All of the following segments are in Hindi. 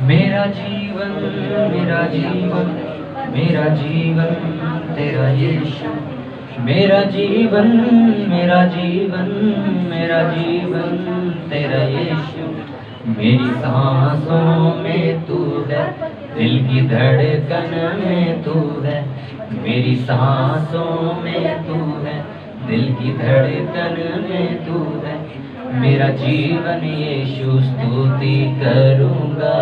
मेरा जीवन मेरा जीवन मेरा जीवन तेरा यीशु, मेरा जीवन मेरा जीवन मेरा जीवन तेरा यीशु। मेरी सांसों में तू है, दिल की धड़कन में तू है। मेरी सांसों में तू है, दिल की धड़कन में तू है। मेरा जीवन यीशु स्तुति करूँगा,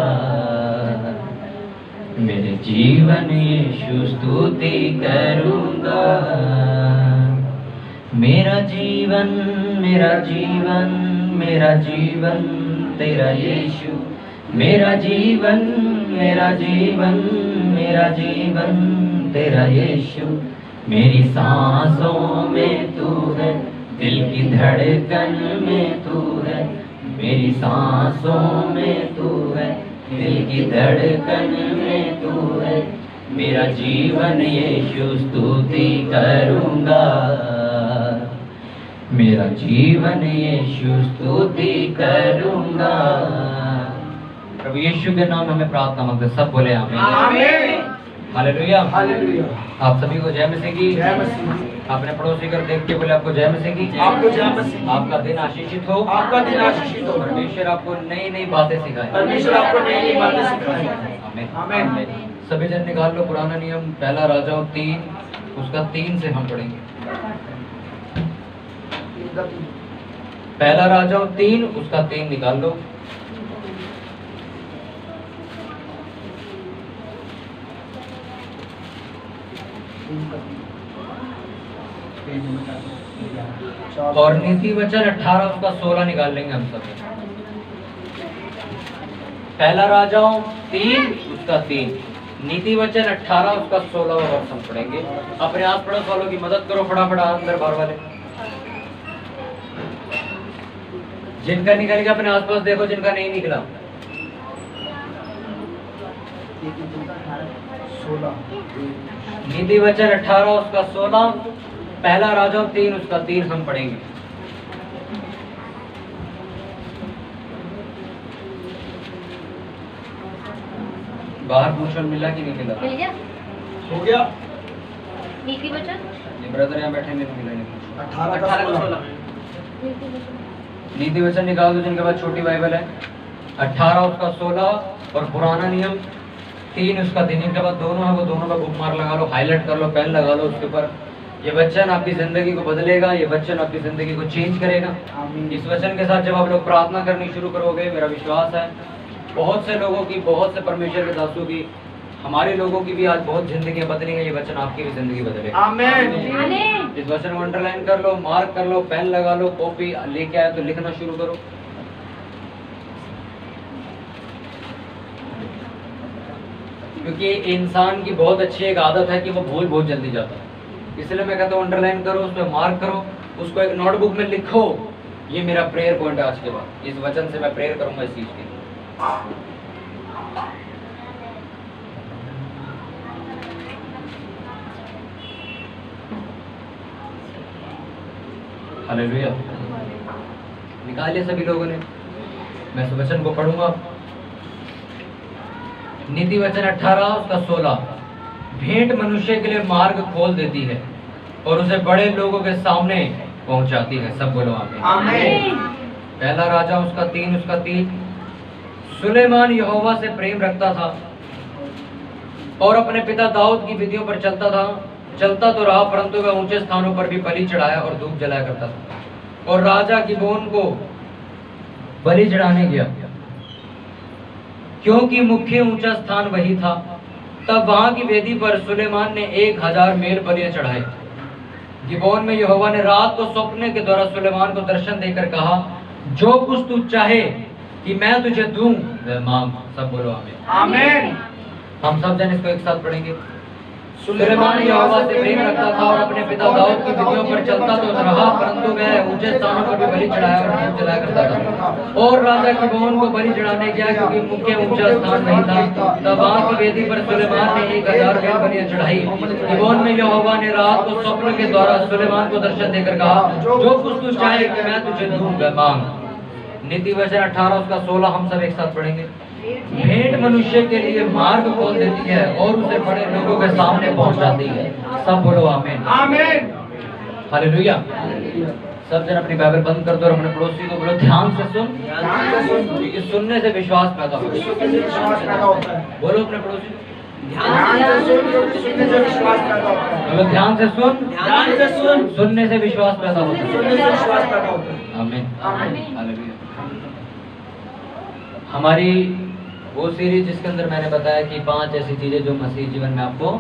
मेरे जीवन यीशु स्तुति करूँगा। मेरा जीवन मेरा जीवन मेरा जीवन तेरा यीशु, मेरा जीवन मेरा जीवन मेरा जीवन तेरा यीशु। मेरी सांसों में तू है, दिल की धड़कन में तू है। मेरी सांसों में तू है, दिल की धड़कन में तू है। मेरा जीवन यीशु स्तुति करूँगा, मेरा जीवन यीशु स्तुति करूँगा। प्रभु यीशु के नाम हमें प्रार्थना मांगते, सब बोले आमीन आमीन हालेलुया हालेलुया। आप सभी को जय मसीह की। जय मसीह। अपने पड़ोसी कर देख के बोले आपको जय मसीह की। आपको जय मसीह। आपका दिन आशीषित हो, आपका दिन आशीषित हो। परमेश्वर आपको नई नई बातें सिखाए, परमेश्वर आपको नई नई बातें सिखाए। आमीन आमीन। सभी जन निकाल लो पुराना नियम पहला राजाओं 3 उसका 3 से हम पढ़ेंगे। पहला राजाओं 3 उसका 3 निकाल लो। और नीति वचन 18 उसका 16 निकाल लेंगे हम सब। पहला राजाओं 3 उसका 3, नीति वचन 18 उसका 16 वर्ष हम पढ़ेंगे। अपने आस पड़ोस वालों की मदद करो फटाफट, अंदर बाहर वाले जिनका निकल गया अपने आसपास देखो, जिनका नहीं निकला। 16 नीति वचन 18 उसका 16, पहला राजा 3 उसका 3 हम पढ़ेंगे। बाहर पूछो मिला कि नहीं मिला? मिल गया? हो गया। नीति वचन ये ब्रदर यहाँ बैठे नहीं मिला, नहीं 18 का 16 नीति वचन निकाल दो जिनके पास छोटी बाइबल है। 18 उसका 16 और पुराना नियम 3 उसका 3। जिनके पास दोनों है वो दोनों का बुकमार्क लगा लो, हाईलाइट कर लो, पेन लगा लो उसके ऊपर। ये वचन आपकी जिंदगी को बदलेगा, ये वचन आपकी जिंदगी को चेंज करेगा। इस वचन के साथ जब आप लोग प्रार्थना करनी शुरू करोगे, मेरा विश्वास है बहुत से लोगों की, बहुत से परमेश्वर के दासों की, हमारे लोगों की भी आज बहुत जिंदगी बदलेंगे। ये वचन आपकी भी जिंदगी बदलेगा। आमीन। इस वचन को अंडरलाइन कर लो, मार्क कर लो, पेन लगा लो, कॉपी लेके आए तो लिखना शुरू करो। क्योंकि इंसान की बहुत अच्छी एक आदत है कि वो भूल बहुत जल्दी जाता है। इसलिए मैं कहता हूँ अंडरलाइन करो, उस पर मार्क करो, उसको एक नोटबुक में लिखो। ये मेरा प्रेयर पॉइंट है आज के बाद, इस वचन से मैं प्रेयर करूंगा इस चीज के लिए। हालेलुया। निकालिए सभी लोगों ने, मैं इस वचन को पढ़ूंगा। नीति वचन 18 उसका 16, भेंट मनुष्य के लिए मार्ग खोल देती है और उसे बड़े लोगों के सामने पहुंचाती है। सब बोलो आमीन आमीन। पहला राजा उसका 3 उसका 3, सुलेमान यहोवा से प्रेम रखता था और अपने पिता दाऊद की विधियों पर चलता था। चलता तो रहा परंतु वह ऊंचे स्थानों पर भी बलि चढ़ाया और धूप जलाया करता था। और राजा गिबोन को बलि चढ़ाने गया क्योंकि मुख्य ऊंचा स्थान वही था। तब वहां की वेदी पर सुलेमान ने 1000 मेल बलियां चढ़ाए। गिबोन में यहोवा ने रात को सपने के द्वारा सुलेमान को दर्शन देकर कहा, जो कुछ तू चाहे कि मैं तुझे दूं वह मांग। सब बोलो आमीन आमीन। हम सब जन इसको एक साथ पढ़ेंगे। सुलेमान यहोवा से प्रेम रखता था और अपने पिता दाऊद की विधियों पर चलता तो रहा, परंतु वह ऊंचे स्थानों पर भी बलि चढ़ाया और धूप जलाया करता था। और राजा गिबोन को बलि चढ़ाने गया, क्योंकि मुख्य ऊंचा स्थान नहीं था। तब वहां की वेदी पर सुलेमान ने 1000 भेड़ बलियां चढ़ाई। गिबोन में यहोवा ने रात को स्वप्न के द्वारा सुलेमान को दर्शन देकर कहा, जो कुछ तू चाहे कि मैं तुझे दूंगा, मांग। नीति वचन 18 उसका 16 हम सब एक साथ पढ़ेंगे। भेंट मनुष्य के लिए मार्ग खोल देती है और उसे बड़े लोगों के सामने पहुंचाती है। सब बोलो आमीन। आमीन। हालेलुया। सब जन अपनी बाइबल बंद कर दो और अपने पड़ोसी को बोलो, ध्यान से सुन, क्योंकि सुनने से विश्वास पैदा होता है। बोलो अपने पड़ोसी को, ध्यान से सुन, सुनने से विश्वास पैदा होता है। बोलो ध्यान से सुन, ध्यान से सुन, सुनने से विश्वास पैदा होता है। सुनने से विश्वास पैदा होता है। आमीन। आमीन। हालेलुया। हमारी वो सीरीज जिसके अंदर मैंने बताया कि 5 ऐसी चीजें जो मसीह जीवन में आपको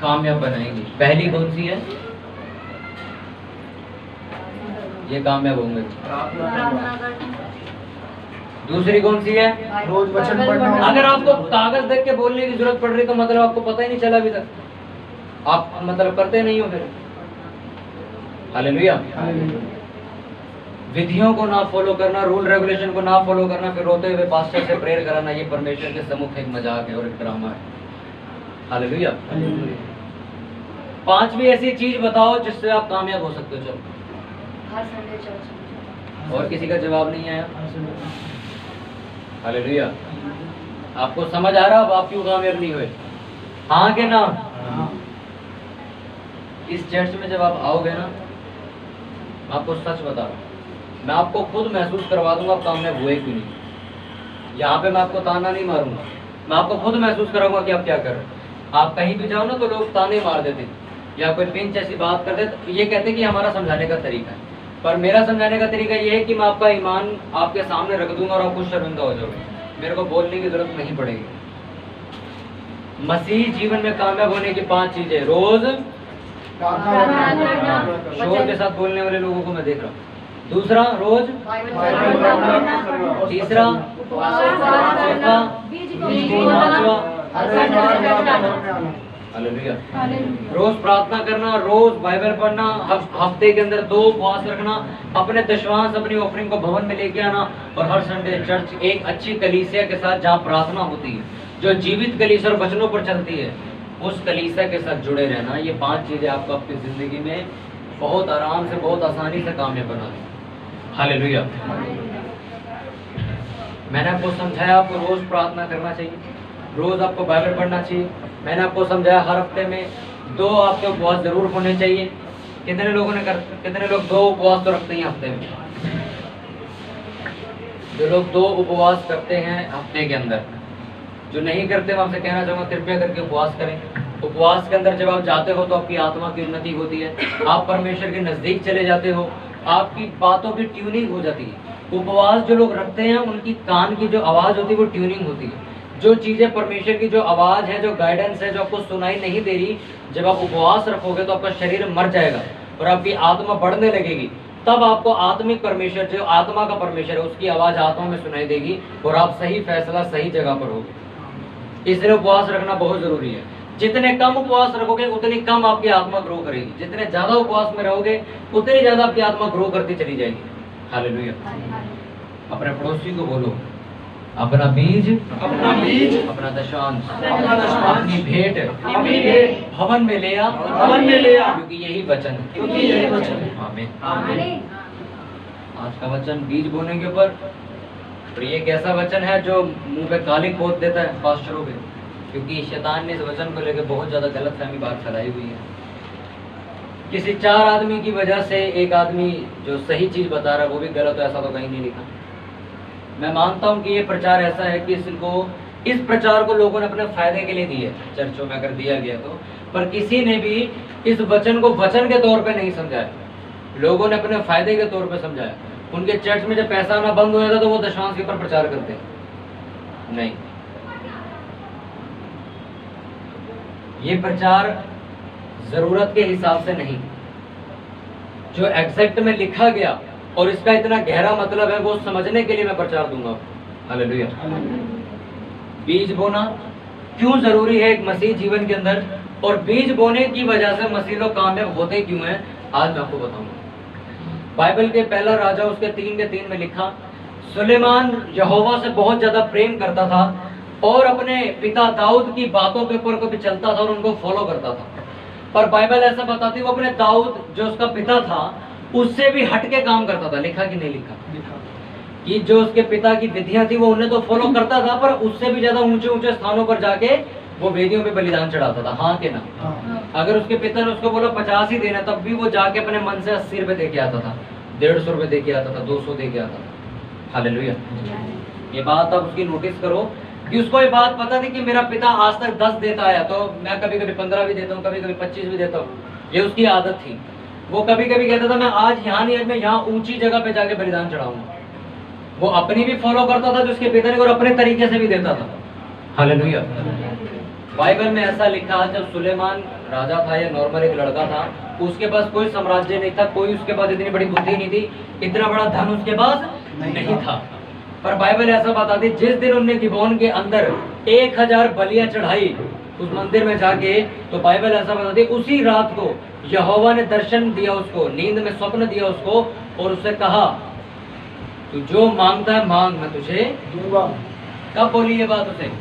कामयाब बनाएंगी। पहली कौन सी है? ये कामयाब होंगे। प्रार्थना करना। दूसरी कौन सी है? रोज वचन पढ़ना। अगर आपको कागज देख के बोलने की जरूरत पड़ रही तो मतलब आपको पता ही नहीं चला अभी तक, आप मतलब करते नहीं हो फिर। हालेलुया। विधियों को ना फॉलो करना, रूल रेगुलेशन को ना फॉलो करना, फिर रोते हुए पास्टर से प्रेयर कराना, ये परमेश्वर के सम्मुख एक मजाक है और एक ड्रामा है। हालेलुया। 5वीं ऐसी चीज बताओ जिससे आप कामयाब हो सकते हो। चलो, हर संडे चर्च। और किसी का जवाब नहीं आया? हालेलुया। आपको समझ आ रहा अब आप क्यों कामयाब नहीं हुए? हाँ के ना? इस चर्च में जब आप आओगे ना, मैं आपको सच बता रहा हूँ, मैं आपको खुद महसूस करवा दूंगा आप कामयाब हुए क्यों नहीं। यहाँ पे मैं आपको ताना नहीं मारूंगा, मैं आपको खुद महसूस कराऊंगा कि आप क्या कर रहे हैं। आप कहीं भी जाओ ना तो लोग ताने मार देते या कोई पिंच ऐसी बात करते तो ये कहते कि हमारा समझाने का तरीका है, पर मेरा समझाने का तरीका ये है कि मैं आपका ईमान आपके सामने रख दूंगा और आप खुद शर्मिंदा हो जाओगे। मेरे को बोलने की जरूरत नहीं पड़ेगी। मसीह जीवन में कामयाब होने की 5 चीजें। रोज शोर के साथ बोलने वाले लोगों को मैं देख रहा हूँ। दूसरा, रोज। तीसरा, चौथा, पांचवा, हालेलुया, रोज प्रार्थना करना, रोज बाइबल पढ़ना, हफ्ते के अंदर 2 उपवास रखना, अपने दशवांश अपनी ऑफरिंग को भवन में लेके आना, और हर संडे चर्च एक अच्छी कलीसिया के साथ जहाँ प्रार्थना होती है, जो जीवित कलीसिया और वचनों पर चलती है, उस कलीसिया के साथ जुड़े रहना। ये 5 चीजें आपको अपनी जिंदगी में बहुत आराम से, बहुत आसानी से कामयाब बना दें। हालेलुया। मैंने आपको समझाया आपको रोज प्रार्थना करना चाहिए, रोज आपको बाइबल पढ़ना चाहिए। मैंने आपको समझाया हर हफ्ते में 2 आपके उपवास जरूर होने चाहिए। कितने लोग 2 उपवास तो रखते हैं हफ्ते में? जो लोग 2 उपवास करते हैं हफ्ते के अंदर, जो नहीं करते मैं आपसे कहना चाहूँगा कृपया करके उपवास करें। उपवास के अंदर जब आप जाते हो तो आपकी आत्मा की उन्नति होती है, आप परमेश्वर के नजदीक चले जाते हो, आपकी बातों की ट्यूनिंग हो जाती है। उपवास जो लोग रखते हैं उनकी कान की जो आवाज़ होती है वो ट्यूनिंग होती है। जो चीज़ें परमेश्वर की जो आवाज़ है, जो गाइडेंस है, जो आपको सुनाई नहीं दे रही, जब आप उपवास रखोगे तो आपका शरीर मर जाएगा और आपकी आत्मा बढ़ने लगेगी। तब आपको आत्मिक परमेश्वर, जो आत्मा का परमेश्वर है, उसकी आवाज़ आत्मा में सुनाई देगी और आप सही फैसला सही जगह पर होगे। इसलिए उपवास रखना बहुत ज़रूरी है। जितने कम उपवास रखोगे उतनी कम आपकी आत्मा ग्रो करेगी, जितने ज़्यादा उपवास में रहोगे उतनी ज़्यादा आपकी आत्मा ग्रो करती चली जाएगी। हालेलुया। अपने पड़ोसी को बोलो, अपना बीज, अपना दशांश, अपनी भेंट भवन में ले आ, क्योंकि यही वचन है। आमीन। आज का वचन बीज बोने के ऊपर, और ये एक ऐसा वचन है जो मुंह पे कालिक पोत देता है पास्टरों पे, क्योंकि शैतान ने इस वचन को लेकर बहुत ज़्यादा गलतफहमी बात फैलाई हुई है। किसी 4 आदमी की वजह से एक आदमी जो सही चीज़ बता रहा है वो भी गलत है, ऐसा तो कहीं नहीं लिखा। मैं मानता हूँ कि ये प्रचार ऐसा है कि इस प्रचार को लोगों ने अपने फायदे के लिए दिया है, चर्चों में अगर दिया गया तो, पर किसी ने भी इस वचन को वचन के तौर पे नहीं समझाया। लोगों ने अपने फायदे के तौर पे समझाया। उनके चर्च में जब पैसा आना बंद हो जाता तो वो दशांश के ऊपर प्रचार करते हैं। नहीं, ये प्रचार जरूरत के हिसाब से नहीं, जो एग्जैक्ट में लिखा गया और इसका इतना गहरा मतलब है वो समझने के लिए मैं प्रचार दूंगा। हालेलुया। बीज बोना क्यों जरूरी है एक मसीह जीवन के अंदर? और बीज बोने की वजह से मसीह लोग कामयाब होते क्यों हैं, आज मैं आपको बताऊंगा। बाइबल के पहला राजा उसके 3:3 में लिखा, सुलेमान यहोवा से बहुत ज्यादा प्रेम करता था और अपने पिता दाऊद की बातों के ऊपर कभी चलता था और उनको फॉलो करता था। पर बाइबल ऐसा बताती है वो अपने दाऊद जो उसका पिता था उससे भी हटके काम करता था। लिखा कि नहीं लिखा कि जो उसके पिता की विधियां थी वो उन्हें तो फॉलो करता था, पर उससे भी ज्यादा ऊंचे ऊंचे स्थानों पर जाके वो वेदियों पे बलिदान चढ़ाता था। हाँ के ना? अगर उसके पिता ने उसको बोला 50 ही देना, तब भी वो जाके अपने मन से 80 रुपए दे के आता था, 150 रुपए दे के आता था, 200 दे के आता था। हालेलुया। ये बात आप उसकी नोटिस करो कि उसको ये बात पता थी कि मेरा पिता आज तक 10 देता आया, तो मैं कभी कभी 15 भी देता हूँ, कभी कभी 25 भी देता हूँ। ये उसकी आदत थी। वो कभी कभी कहता था मैं आज यहाँ नहीं, आज मैं यहाँ ऊंची जगह पे जाके बलिदान चढ़ाऊंगा। वो अपनी भी फॉलो करता था जो उसके पिता ने, और अपने तरीके से भी देता था। हालेलुया। बाइबल में ऐसा लिखा, जब सुलेमान राजा था या नॉर्मल एक लड़का था, उसके पास कोई साम्राज्य नहीं था, कोई उसके पास इतनी बड़ी बुद्धि नहीं थी, इतना बड़ा धन उसके पास नहीं था। पर बाइबल ऐसा बताती जिस दिन उन्होंने गिबोन के अंदर 1000 बलियां चढ़ाई उस मंदिर में जाके, तो बाइबल ऐसा बताती उसी रात को यहोवा ने दर्शन दिया उसको, नींद में स्वप्न दिया उसको और उससे कहा तू जो मांगता है मांग, मैं तुझे दूंगा। कब बोली ये बात उसे?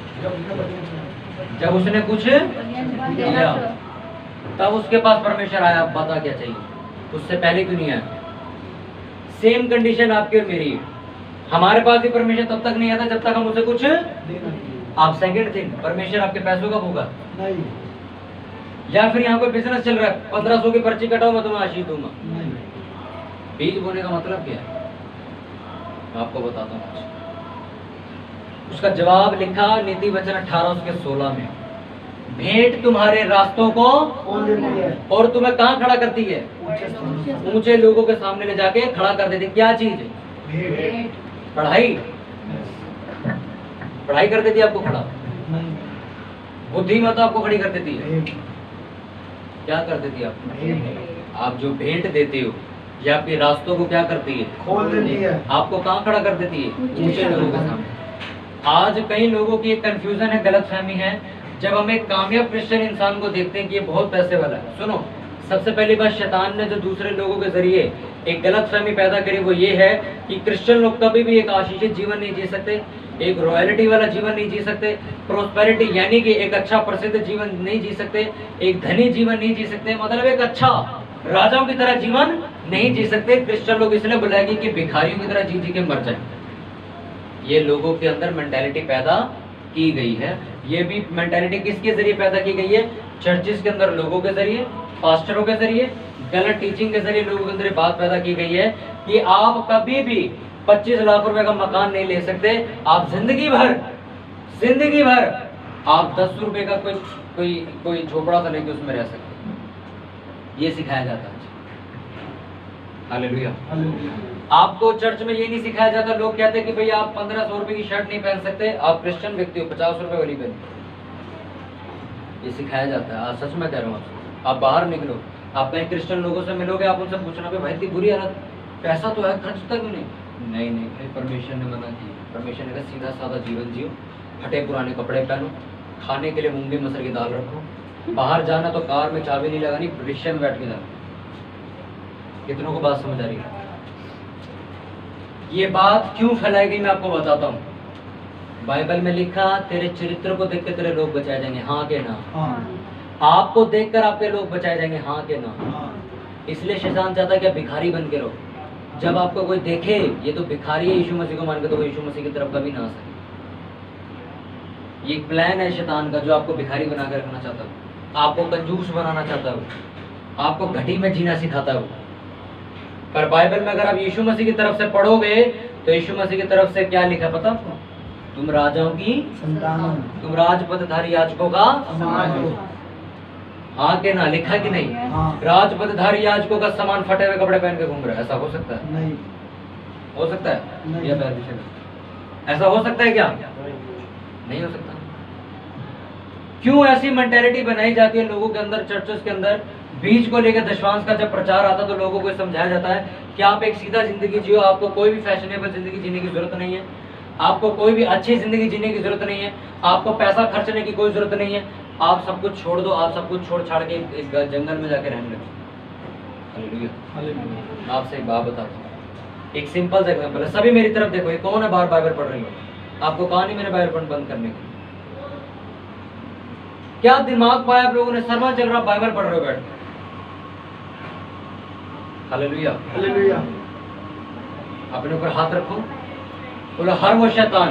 जब उसने कुछ दिया, तब उसके पास परमेश्वर आया, बता क्या चाहिए। उससे पहले क्यों नहीं आया? सेम कंडीशन आपकी और मेरी। हमारे पास भी परमेश्वर तब तक नहीं आता जब तक हम उसे कुछ आप सेकंड थिंग, परमेश्वर आपके पैसों का भूखा नहीं, या फिर यहाँ कोई बिजनेस चल रहा है, 1500 की पर्ची कटाओ मैं तुम्हें आशीष दूंगा। नहीं। बीज बोने का मतलब क्या है? मैं आपको बताता हूँ। उसका जवाब लिखा नीति वचन 18:16 में, भेंट तुम्हारे रास्तों को खोल देती है और तुम्हें कहाँ खड़ा करती है? ऊंचे स्थान पर। ऊंचे लोगों के सामने ले जाके खड़ा कर देती है। क्या चीज? भेंट। पढ़ाई। पढ़ाई कर देती है आपको खड़ा, नहीं। बुद्धिमत्ता आपको खड़ी कर देती है। भेंट। क्या कर देती है आपको? भेंट। आप जो भेंट देते हो या आपके रास्तों को क्या करती है? खोल देती है। आपको कहाँ खड़ा कर देती है? ऊंचे लोगों के सामने। आज कई लोगों की एक कंफ्यूजन है, गलतफहमी है। जब हम एक कामयाब क्रिश्चियन इंसान को देखते हैं कि ये बहुत पैसे वाला है, सुनो, सबसे पहली बात शैतान ने जो दूसरे लोगों के जरिए एक गलतफहमी पैदा करी वो ये है कि क्रिश्चियन लोग कभी भी एक आशीषित जीवन नहीं जी सकते, एक रॉयल्टी वाला जीवन नहीं जी सकते, प्रोस्पेरिटी यानी कि एक अच्छा प्रसिद्ध जीवन नहीं जी सकते, एक धनी जीवन नहीं जी सकते, मतलब एक अच्छा राजाओं की तरह जीवन नहीं जी सकते। क्रिश्चियन लोग इसलिए बुलाएंगे कि भिखारियों की तरह जी जी के मर जाए। ये लोगों के अंदर मेंटालिटी पैदा की गई है। ये भी मेंटालिटी किसके जरिए पैदा की गई है? चर्चिस के अंदर लोगों के जरिए, पास्टरों के जरिए, गलत टीचिंग के जरिए लोगों के अंदर बात पैदा की गई है कि आप कभी भी 25 लाख रुपए का मकान नहीं ले सकते। आप जिंदगी भर आप 10 रुपए का कोई झोपड़ा सा लेके उसमें रह सकते। ये सिखाया जाता है। हालेलुया। आपको चर्च में ये नहीं सिखाया जाता। लोग कहते हैं कि भाई आप 1500 रुपए की शर्ट नहीं पहन सकते, आप क्रिश्चियन व्यक्ति हो, 50 रुपए वाली पहन। ये सिखाया जाता है। सच में कह रहा हूँ, आप बाहर निकलो, आप कहीं क्रिश्चियन लोगों से मिलोगे, आप उनसे पूछना भाई इतनी बुरी हालत, पैसा तो है, खर्च तक नहीं भाई, परमेश्वर ने मना किया। परमेश्वर ने कहा सीधा साधा जीवन जियो, फटे पुराने कपड़े पहनो, खाने के लिए मूंगी मसर की दाल रखो, बाहर जाना तो कार में चाबी नहीं लगानी, रिक्शे में बैठ के जाना। कितनों को बात समझ आ रही है? ये बात क्यों फैलाई गई मैं आपको बताता हूँ। बाइबल में लिखा तेरे चरित्र को देख के तेरे लोग बचाए जाएंगे, हाँ के ना? आपको देखकर आपके लोग बचाए जाएंगे, हाँ के ना? इसलिए शैतान चाहता है कि भिखारी बन के रहो। जब आपको कोई देखे ये तो भिखारी है, यीशु मसीह को मान के, तो वो यीशु मसीह की तरफ कभी ना आ सके। ये एक प्लान है शैतान का, जो आपको भिखारी बना के रखना चाहता है, आपको कंजूस बनाना चाहता है, आपको घटी में जीना सिखाता है। पर बाइबल में अगर आप यीशु मसीह की तरफ से पढ़ोगे तो यीशु मसीह की तरफ से क्या लिखा पता आपको? तुम राजाओं की संतान, तुम राजपदधारी याजकों का समाज हो। हाँ के ना? लिखा कि नहीं? हाँ। राजपदधारी याजकों का समान फटे हुए कपड़े पहन के घूम रहा है। ऐसा हो सकता है? नहीं। हो सकता है? नहीं। या पैर पीछे कर। ऐसा हो सकता है क्या? नहीं हो सकता। क्यों ऐसी मेंटेलिटी बनाई जाती है लोगों के अंदर, चर्चेस के अंदर? बीज को लेकर दशवांश का जब प्रचार आता तो लोगों को समझाया जाता है कि आप एक सीधा जिंदगी जियो, आपको कोई भी फैशनेबल जिंदगी जीने की जरूरत नहीं है, आपको कोई भी अच्छी जिंदगी जीने की जरूरत नहीं है, आपको पैसा खर्चने की कोई जरूरत नहीं है, आप सब कुछ छोड़ दो, आप सब कुछ छोड़ छाड़ के एक जंगल में जाके रहने लगे। हालेलुया। मैं आपसे एक बात बताता हूँ, एक सिंपल सा एग्जांपल है। सभी मेरी तरफ देखो, ये कौन है बाहर बाइबल पढ़ रहे हो? आपको कहा नहीं मैंने बाइबल बंद करने की? क्या दिमाग पाया आप लोगों ने? सर्मन चल रहा, बाइबल पढ़ रहे हो बैठ। हालेलुया। हालेलुया। अपने ऊपर हाथ रखो, बोलो हर वो शैतान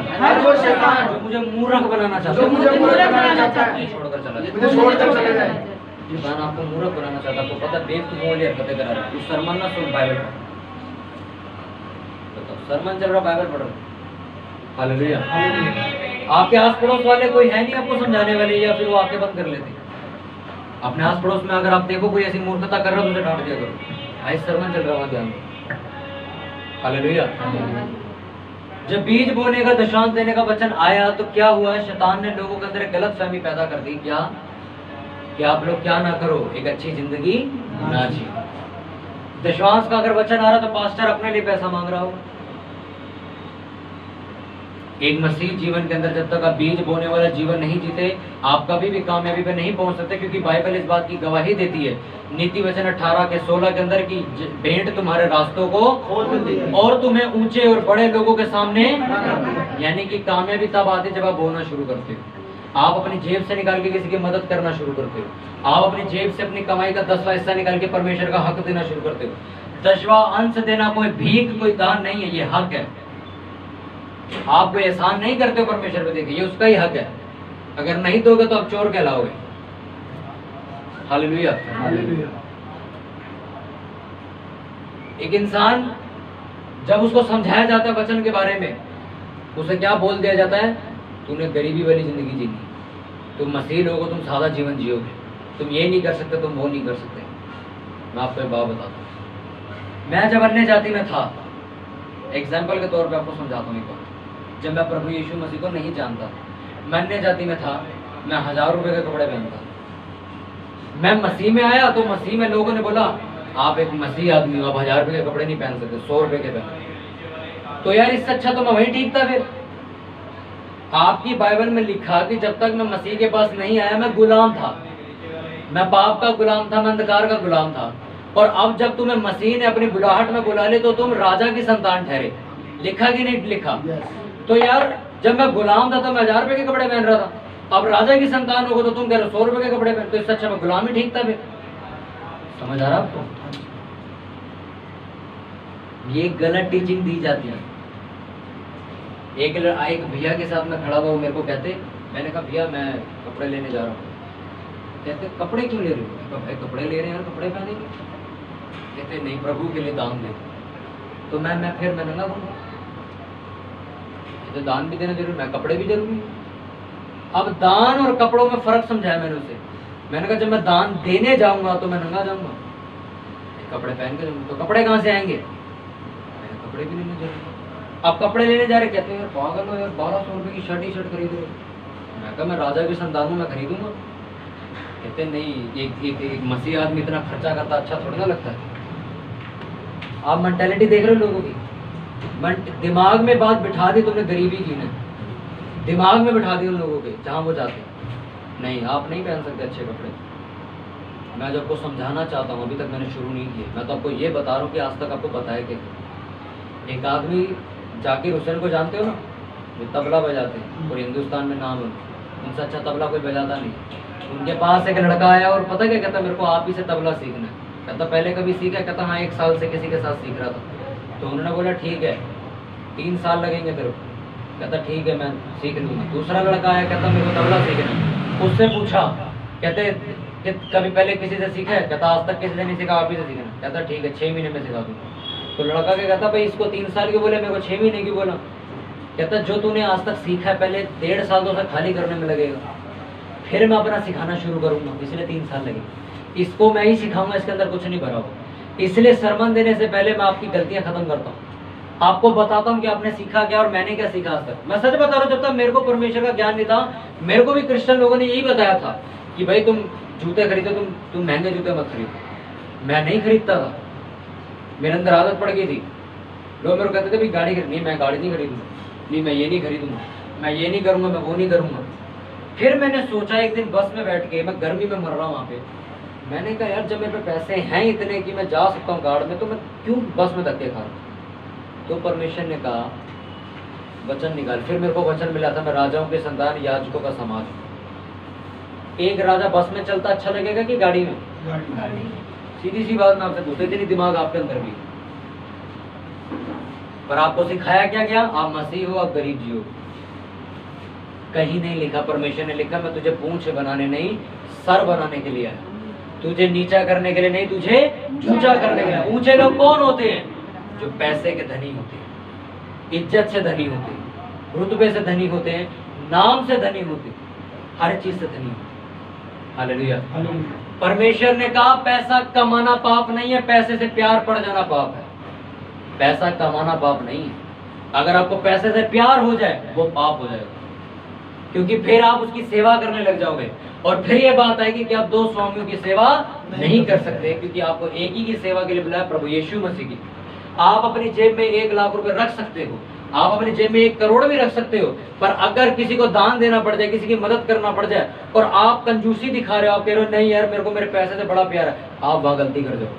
जो मुझे मूर्ख बनाना चाहता है, मुझे छोड़कर चला जाए। मुझे छोड़कर चले जाए। ये बहन आपको मूर्ख बनाना चाहता है, आपको पता बेवकूफ वाली हरकतें करा रहा है। उस सरमन ना सुन, बाइबल पढ़। बताओ, सरमन चल रहा, बाइबल पढ़ रहा। हालेलुया। आपके आस पड़ोस वाले कोई है नहीं आपको समझाने वाले, या फिर वो आके बंद कर लेते? अपने आस पड़ोस में अगर आप देखो कोई ऐसी मूर्खता कर रहा है तो उसे डांट दिया करो, भाई सरमन चल रहा है, वहां ध्यान दो। हालेलुया। जब बीज बोने का, दशांश देने का वचन आया तो क्या हुआ? शैतान ने लोगों के अंदर एक गलत फहमी पैदा कर दी। क्या कि आप लोग क्या ना करो, एक अच्छी जिंदगी ना जियो। दशांश का अगर वचन आ रहा तो पास्टर अपने लिए पैसा मांग रहा होगा। एक मसीह जीवन के अंदर जब तक आप बीज बोने वाला जीवन नहीं जीते, आप कभी भी कामयाबी पे नहीं पहुंच सकते, क्योंकि बाइबल इस बात की गवाही देती है नीति वचन 18 के 16 के अंदर की भेंट तुम्हारे रास्तों को और तुम्हें ऊंचे और बड़े लोगों के सामने, यानी कि कामयाबी तब आती जब आप बोना शुरू करते हो। आप अपनी जेब से निकाल के किसी की मदद करना शुरू करते हो। आप अपनी जेब से अपनी कमाई का 10वां हिस्सा निकाल के परमेश्वर का हक देना शुरू करते हो। 10वां अंश देना कोई भीख, कोई दान नहीं है, ये हक है। आप कोई एहसान नहीं करते हो परमेश्वर पे, देखिए ये उसका ही हक है। अगर नहीं दोगे तो आप चोर कहलाओगे। हालेलुया। एक इंसान जब उसको समझाया जाता है वचन के बारे में, उसे क्या बोल दिया जाता है? तूने गरीबी वाली जिंदगी जीनी, तुम मसीह लोगो, तुम सादा जीवन जियोगे, तुम ये नहीं कर सकते, तुम वो नहीं कर सकते। मैं आपको एक बात बताता हूँ, मैं जब अन्य जाति में था, एग्जाम्पल के तौर पे आपको समझाता हूँ। एक बार जब मैं प्रभु यीशु मसीह को नहीं जानता, मैं अन्य जाति में था, मैं 1000 रुपए के कपड़े पहनता। मैं मसीह में आया तो मसीह में लोगों ने बोला आप एक मसीह आदमी हो, आप 1000 रुपए के कपड़े नहीं पहन सकते, 100 रुपए के पहन। तो यार इससे अच्छा तो मैं वही ठीक था। फिर आपकी बाइबल में लिखा कि जब तक मैं मसीह के पास नहीं आया मैं गुलाम था, मैं पाप का गुलाम था, मैं अंधकार का गुलाम था। और अब जब तुम्हें मसीह ने अपनी बुलाहट में बुला ले तो तुम राजा की संतान ठहरे। लिखा कि नहीं लिखा? तो यार जब मैं गुलाम था तो मैं 1000 रुपए के कपड़े पहन रहा था, अब राजा की संतान हो तो तुम कह रहे हो 100 रुपए के कपड़े पहन, तो इससे अच्छा मैं गुलाम ही ठीक था। फिर समझ आ रहा आपको? ये गलत टीचिंग दी जाती है। एक भैया के साथ मैं खड़ा हुआ, मेरे को कहते, मैंने कहा भैया मैं कपड़े लेने जा रहा हूँ। कहते कपड़े क्यों ले रहे हो? भाई कपड़े ले रहे हैं यार, कपड़े पहनेंगे। कहते नहीं प्रभु के लिए दान दे। तो मैं नंगा घूमूंगा, तो दान भी देना जरूरी, मैं कपड़े भी जरूरी। अब दान और कपड़ों में फर्क समझाया मैंने उसे। मैंने कहा जब मैं दान देने जाऊंगा तो मैं नंगा जाऊंगा, कपड़े पहन के जाऊंगा। तो कपड़े कहाँ से आएंगे? मैंने कपड़े भी लेने जरूरी। अब कपड़े लेने जा रहे, कहते हैं यार पागल हो यार, 1200 रुपए की शर्ट ही शर्ट खरीदो। मैं कहा मैं राजा की संतान हूं, मैं खरीदूंगा। कहते नहीं, एक मसीह आदमी इतना खर्चा करता अच्छा थोड़ा ना लगता है। आप मेंटेलिटी देख रहे हो लोगों की, दिमाग में बात बिठा दी तुमने गरीबी की ने, दिमाग में बिठा दी उन लोगों के जहाँ वो जाते। नहीं आप नहीं पहन सकते अच्छे कपड़े। मैं जब को समझाना चाहता हूँ, अभी तक मैंने शुरू नहीं किया, मैं तो आपको ये बता रहा हूँ कि आज तक आपको बताया कि एक आदमी जाकिर हुसैन को जानते हो ना, वो तबला बजाते हैं और हिंदुस्तान में नाम है, उनसे अच्छा तबला कोई बजाता नहीं। उनके पास एक लड़का आया और पता क्या कहता, मेरे को आप ही से तबला सीखना है। कहता पहले कभी सीखा? कहता हाँ 1 साल से किसी के साथ सीख रहा था। तो उन्होंने बोला ठीक है 3 साल लगेंगे तेरे को। कहता ठीक है मैं सीख लूँगा। दूसरा लड़का आया, कहता मेरे को तबला सीखना। उससे पूछा, कहते कि कभी पहले किसी से सीखा है? कहता आज तक किसी से नहीं सीखा, आप ही से सीखना। कहता ठीक है 6 महीने में सिखा दूँगा। तो लड़का क्या कहता, भाई इसको 3 साल क्यों बोले, मेरे को 6 महीने क्यों बोला? कहता जो तूने आज तक सीखा है पहले 1.5 साल तो उसे खाली करने में लगेगा, फिर मैं अपना सिखाना शुरू करूँगा, इसलिए 3 साल लगेंगे। इसको मैं ही सिखाऊंगा, इसके अंदर कुछ नहीं भरा होगा। इसलिए सरमन देने से पहले मैं आपकी गलतियां खत्म करता हूँ, आपको बताता हूँ कि आपने सीखा क्या और मैंने क्या सीखा आज तक। मैं सच बता रहा हूँ, जब तक मेरे को परमेश्वर का ज्ञान नहीं था, मेरे को भी क्रिश्चियन लोगों ने यही बताया था कि भाई तुम जूते खरीदो, तुम महंगे जूते मत खरीदो। मैं नहीं खरीदता था, मेरे अंदर आदत पड़ गई थी। लोग मेरे को कहते थे भाई गाड़ी खरीद, नहीं मैं गाड़ी नहीं खरीदूंगा, नहीं मैं ये नहीं खरीदूंगा, मैं ये नहीं करूँगा, मैं वो नहीं करूँगा। फिर मैंने सोचा एक दिन बस में बैठ के, मैं गर्मी में मर रहा हूँ वहाँ पे, मैंने कहा यार जब मेरे पे पैसे हैं इतने कि मैं जा सकता हूँ गार्ड में, तो मैं क्यों बस में धक्के खा रहा हूँ। तो परमेश्वर ने कहा वचन निकाल। फिर मेरे को वचन मिला था, मैं राजाओं के संतान याजकों का समाज हूँ। एक राजा बस में चलता अच्छा लगेगा कि गाड़ी में? सीधी सी बात मैं आपसे पूछता, इतनी दिमाग आपके अंदर भी, पर आपको सिखाया क्या गया? आप मसीह हो, आप गरीब जी हो। कहीं नहीं लिखा, परमेश्वर ने लिखा मैं तुझे पूंछ बनाने नहीं, सर बनाने के लिए आया। तुझे नीचा करने के लिए नहीं, तुझे ऊंचा करने के लिए। ऊंचे लोग कौन होते हैं? जो पैसे के धनी होते हैं, इज्जत से धनी होते हैं, रुतबे से धनी होते हैं, नाम से धनी होते हैं, हर चीज से धनी होते हैं। हालेलुया। परमेश्वर ने कहा पैसा कमाना पाप नहीं है, पैसे से प्यार पड़ जाना पाप है। पैसा कमाना पाप नहीं है, अगर आपको पैसे से प्यार हो जाए वो पाप हो जाएगा, क्योंकि फिर आप उसकी सेवा करने लग जाओगे। और फिर ये बात आएगी कि आप दो स्वामियों की सेवा नहीं कर सकते, क्योंकि आपको एक ही की सेवा के लिए बुलाया, प्रभु यीशु मसीह की। आप अपनी जेब में 1 लाख रुपए रख सकते हो, आप अपनी जेब में 1 करोड़ भी रख सकते हो, पर अगर किसी को दान देना पड़ जाए, किसी की मदद करना पड़ जाए, और आप कंजूसी दिखा रहे हो, आप कह रहे हो नहीं यार मेरे को मेरे पैसे से बड़ा प्यार है, आप वहां गलती कर जाओ।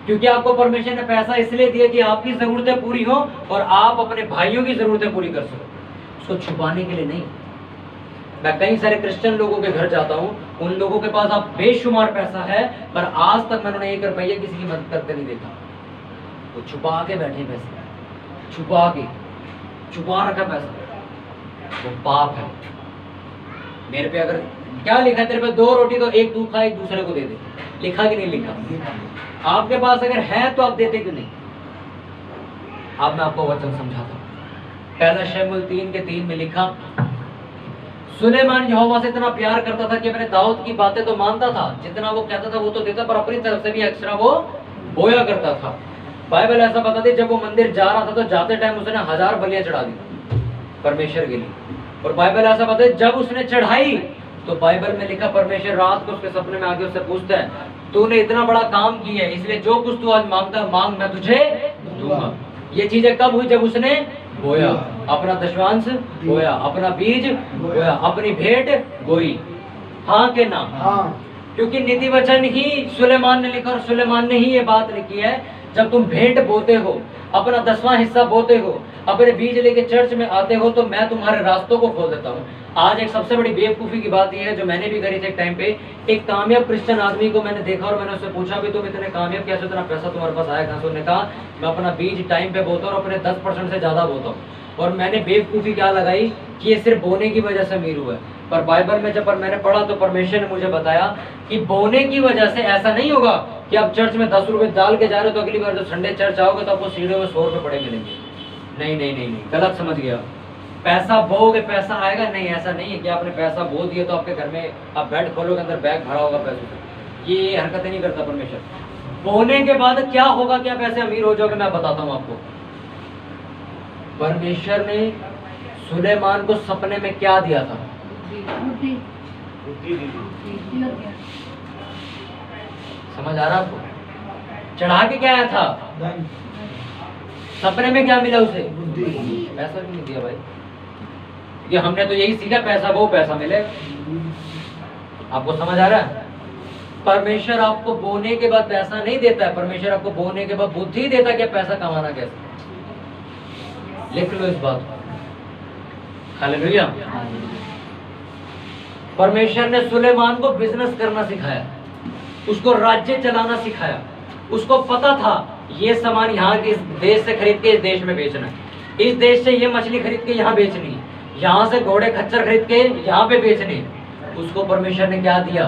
क्योंकि आपको परमेश्वर ने पैसा इसलिए दिया कि आपकी जरूरतें पूरी हो और आप अपने भाइयों की जरूरतें पूरी कर सको, उसको छुपाने के लिए नहीं। मैं कई सारे क्रिश्चियन लोगों के घर जाता हूँ, उन लोगों के पास आप बेशुमार पैसा है, पर आज तक मैंने उन्हें 1 रुपया किसी की मदद करते नहीं देखा। वो छुपा के बैठे पैसे, छुपा रखा पैसा, वो पाप है। मेरे पे अगर क्या लिखा है तेरे पे 2 रोटी तो 1 तू खा, 1 दूसरे को दे दे, लिखा कि नहीं लिखा? आपके पास अगर है तो आप देते क्यों नहीं? अब मैं आपको वचन समझाता हूँ। पहला शमूएल 3:3 में लिखा, सुलेमान यहोवा से इतना प्यार करता था कि मैंने दाऊद की बातें तो मानता था, जितना वो कहता था वो तो देता, पर अपनी तरफ से भी एक्स्ट्रा वो बोया करता था। बाइबल ऐसा बताती है जब वो मंदिर जा रहा था तो जाते टाइम उसने 1000 बलियां चढ़ा दी परमेश्वर के लिए। और बाइबल ऐसा बताती है जब उसने चढ़ाई तो बाइबल में लिखा परमेश्वर रात को उसके सपने में आके उससे पूछता है, तूने इतना बड़ा काम किया है, इसलिए जो कुछ तू आज मांगता है मांग, मैं तुझे दूंगा। ये चीजें कब हुई? जब उसने बोया, अपना दशवांश बोया, अपना बीज बोया, अपनी भेंट बोई। हाँ के ना? हाँ। क्योंकि नीति वचन ही सुलेमान ने लिखा, और सुलेमान ने ही ये बात लिखी है, जब तुम भेंट बोते हो, अपना 10वां हिस्सा बोते हो, अपने बीज लेके चर्च में आते हो, तो मैं तुम्हारे रास्तों को खोल देता हूँ। आज एक सबसे बड़ी बेवकूफ़ी की बात यह है, जो मैंने भी करी थी एक टाइम पे। एक कामयाब क्रिश्चियन आदमी को मैंने देखा और मैंने उससे पूछा भी तुम इतने कामयाब कैसे, इतना पैसा तुम्हारे पास आया कहाँ से? उसने कहा मैं अपना बीज टाइम पे बोता हूँ और अपने 10% से ज़्यादा बोता हूँ। और मैंने बेवकूफ़ी क्या लगाई कि ये सिर्फ बोने की वजह से अमीर हुआ है, पर बाइबल में जब मैंने पढ़ा तो परमेश्वर ने मुझे बताया कि बोने की वजह से ऐसा नहीं होगा कि आप चर्च में 10 रुपए डाल के जा रहे हो तो अगली बार जब संडे चर्च आओगे तो आपको सीढ़ियों में 100 रुपए पड़े मिलेंगे। नहीं नहीं नहीं नहीं, गलत समझ गया। पैसा बोओगे पैसा आएगा? नहीं, ऐसा नहीं है कि आपने पैसा बो दिया तो आपके घर में आप बेड खोलोगे अंदर बैग भरा होगा पैसों से। ये हरकतें नहीं करता परमेश्वर। बोने के बाद क्या होगा कि आप ऐसे अमीर हो जाओगे, मैं बताता हूँ आपको। परमेश्वर ने सुलेमान को सपने में क्या दिया था? समझ आ रहा आपको? चढ़ा के क्या आया था? सपने में क्या मिला उसे? पैसा भी नहीं दिया भाई। ये हमने तो यही सीखा, पैसा वो पैसा मिलेगा। आपको समझ आ रहा है? परमेश्वर आपको बोने के बाद पैसा नहीं देता है, परमेश्वर आपको बोने के बाद बुद्धि देता है कि पैसा कमाना कैसे। लिख लो इस बात को। हालेलुया। परमेश्वर ने सुलेमान को बिजनेस करना सिखाया, उसको राज्य चलाना सिखाया। उसको पता था ये सामान यहाँ के इस देश से खरीद के इस देश में बेचना है, इस देश से ये मछली खरीद के यहाँ बेचनी है, यहाँ से घोड़े खच्चर खरीद के यहाँ पे बेचने। उसको परमेश्वर ने क्या दिया?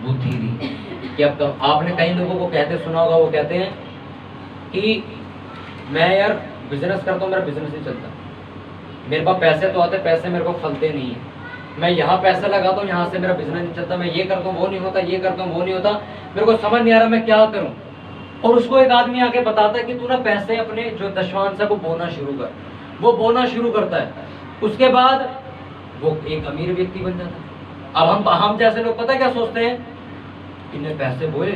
बुद्धि दी। कि अब तो आपने कई लोगों को कहते सुना होगा, वो कहते हैं कि मैं यार बिजनेस करता हूँ, मेरा बिजनेस नहीं चलता, मेरे पास पैसे तो आते, पैसे मेरे को फलते नहीं है, मैं यहाँ पैसा लगाता हूँ, यहाँ से मेरा बिजनेस नहीं चलता, मैं ये करता हूँ वो नहीं होता, ये करता हूँ वो नहीं होता, मेरे को समझ नहीं आ रहा मैं क्या करूँ। और उसको एक आदमी आके बताता है कि तू ना पैसे अपने जो दशवांश है वो बोना शुरू कर। वो बोना शुरू करता है, उसके बाद वो एक अमीर व्यक्ति बन जाता है। अब हम जैसे लोग पता क्या सोचते हैं, इन्हें पैसे बोए,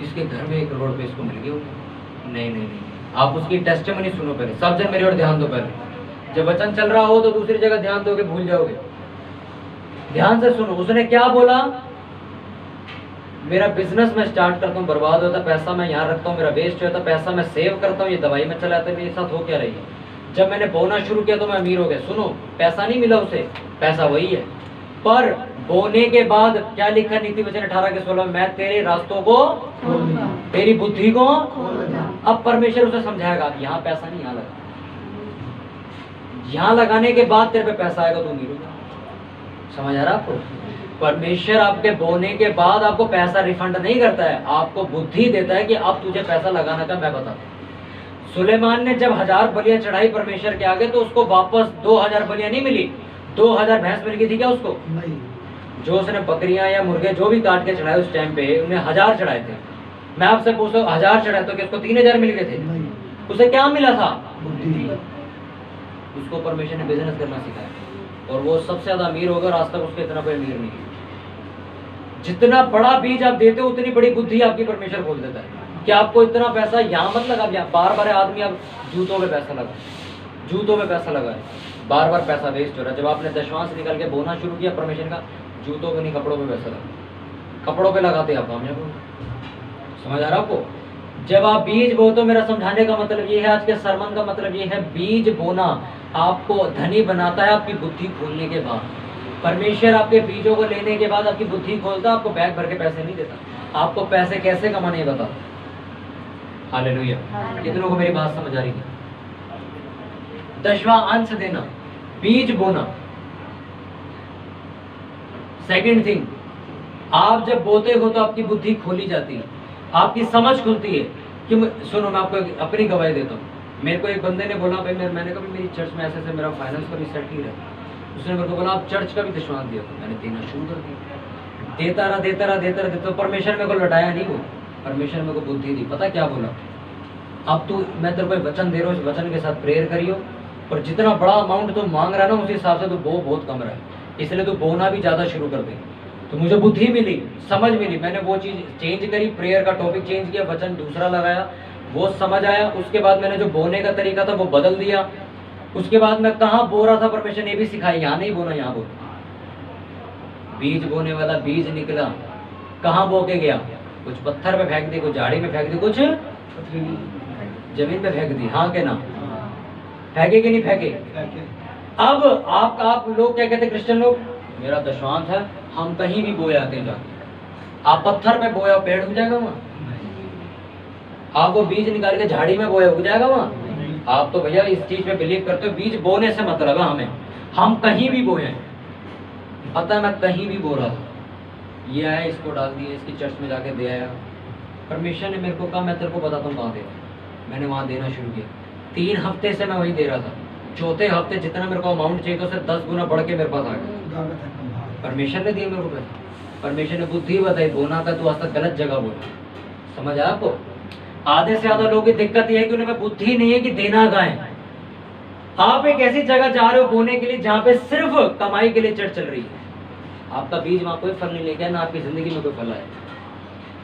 इसके घर में 1 करोड़ रुपए इसको मिल गए होंगे। नहीं नहीं नहीं, आप उसकी टेस्टिमनी सुनो पहले। सब जन मेरी ओर ध्यान दो पहले। जब वचन चल रहा हो तो दूसरी जगह ध्यान दोगे, भूल जाओगे। ध्यान से सुनो, उसने क्या बोला? मेरा बिजनेस में स्टार्ट करता हूँ, बर्बाद होता, पैसा मैं यहाँ रखता हूँ, मेरा वेस्ट होता, पैसा मैं सेव करता हूँ, ये दवाई में चलाता है, मेरे साथ हो क्या रही है? जब मैंने बोना शुरू किया तो मैं अमीर हो गया। सुनो, पैसा नहीं मिला उसे, पैसा वही है, पर बोने के बाद क्या लिखा नीति वचन 18 के 16 में? मैं तेरे रास्तों को, तेरी बुद्धि को। अब परमेश्वर उसे समझाएगा, यहाँ पैसा नहीं, यहाँ लगा, यहाँ लगाने के बाद तेरे पे पैसा आएगा तो अमीर होगा। समझ आ रहा आपको? परमेश्वर आपके बोने के बाद आपको पैसा रिफंड नहीं करता है, आपको बुद्धि देता है कि अब तुझे पैसा लगाना का मैं बताता हूं। सुलेमान ने जब 1000 बलियां चढ़ाई परमेश्वर के आगे तो उसको वापस 2000 बलियां नहीं मिली, 2000 भैंस मिल गई थी क्या उसको? नहीं। जो उसने बकरियां या मुर्गे जो भी काट के चढ़ाए उस टाइम पे, उन्हें 1000 चढ़ाए थे। मैं आपसे पूछता हूँ 1000 चढ़ाए तो क्या उसको 3000 मिल गए थे? नहीं। उसे क्या मिला था? बुद्धि। उसको परमेश्वर ने बिजनेस करना सिखाया और वो सबसे ज्यादा अमीर होगा, और आज तक उसके इतना कोई अमीर नहीं है। जितना बड़ा बीज आप देते हो उतनी बड़ी बुद्धि आपकी परमेश्वर खोल देता है कि आपको इतना पैसा यहाँ मत लगा। बार बार आदमी अब जूतों पे पैसा लगा, जूतों पे पैसा लगा है, बार बार पैसा वेस्ट हो रहा है। जब आपने दशमांश निकाल के बोना शुरू किया परमेश्वर का, जूतों पे नहीं कपड़ों पे पैसा लगा, कपड़ों पे लगाते आप कामयाब हो। समझ आ रहा आपको? जब आप बीज बोते हो, मेरा समझाने का मतलब ये है, आज के सरमन का मतलब ये है, बीज बोना आपको धनी बनाता है आपकी बुद्धि खोलने के बाद। परमेश्वर आपके बीजों को लेने के बाद आपकी बुद्धि खोलता, आपको बैग भर के पैसे नहीं देता, आपको पैसे कैसे कमाने ये बताता। हालेलुया। कितनों को मेरी बात समझ आ रही है? 10वां अंश देना, बीज बोना। सेकंड थिंग, आप जब बोते हो तो आपकी बुद्धि खोली जाती है, आपकी समझ खुलती है कि सुनो, मैं आपको अपनी गवाही देता हूँ। मेरे को एक बंदे ने बोला, भाई मैंने कहा मेरी चर्च में ऐसे मेरा फाइनेंस का भी सेट ही रहा। उसने मेरे को बोला आप चर्च का भी दशमांश दिया, तो मैंने देना शुरू कर दिया, देता रहा। तो परमेश्वर मेरे को लौटाया नहीं, वो परमेश्वर मेरे को बुद्धि दी। पता क्या बोला? अब तू, मैं तेरे को वचन दे रहा हूँ, इस वचन के साथ प्रेयर करियो, और जितना बड़ा अमाउंट तू मांग रहा है ना उसी हिसाब से तू बो बहुत कम रहा है, इसलिए तू बोना भी ज्यादा शुरू कर दे। तो मुझे बुद्धि मिली, समझ मिली, मैंने वो चीज चेंज करी, प्रेयर का टॉपिक चेंज किया, वचन दूसरा लगाया, वो समझ आया। उसके बाद मैंने जो बोने का तरीका था वो बदल दिया। उसके बाद मैं कहाँ बो रहा था परमेश्वर ने भी सिखाया, यहाँ नहीं बोना, यहाँ बो। बीज बोने वाला बीज निकला, कहाँ बो के गया? कुछ पत्थर पे फेंक दी, कुछ झाड़ी में फेंक दी, कुछ जमीन पे फेंक दी। हाँ के ना? फेंके कि नहीं फेंके? अब आप लोग क्या कहते, क्रिश्चियन लोग, मेरा दशमांश है, हम कहीं भी बोए आते हैं जाके। आप पत्थर में बोया, पेड़ उग जाएगा वहाँ? आप वो बीज निकाल के झाड़ी में बोया, उग जाएगा वहाँ? आप तो भैया इस चीज में बिलीव करते हो, बीज बोने से मतलब है हमें, हम कहीं भी बोए हैं। पता है मैं कहीं भी बो रहा था, ये आया, इसको डाल दिया, इसकी चर्च में जाके दे आया। परमेश्वर ने मेरे को कहा मैं तेरे को बताता हूँ कहाँ दे। मैंने वहाँ देना शुरू किया, 3 हफ्ते से मैं वहीं दे रहा था। चौथे हफ्ते जितना मेरे को अमाउंट चाहिए था उससे 10 गुना बढ़ के मेरे पास आ गया। परमेश्वर ने दिया मेरे को पैसा, परमेश्वर ने बुद्धि बताई, बोना था तू आज तक गलत जगह बोला। समझ आया आपको? आधे से ज्यादा लोगों की दिक्कत यह है कि उन्हें बुद्धि नहीं है कि देना कहाँ है। आप एक ऐसी जगह जा रहे हो बोने के लिए जहाँ पे सिर्फ कमाई के लिए चर्च चल रही है, आपका बीज वहां कोई फल नहीं लेके, ना आपकी जिंदगी में कोई फल आए।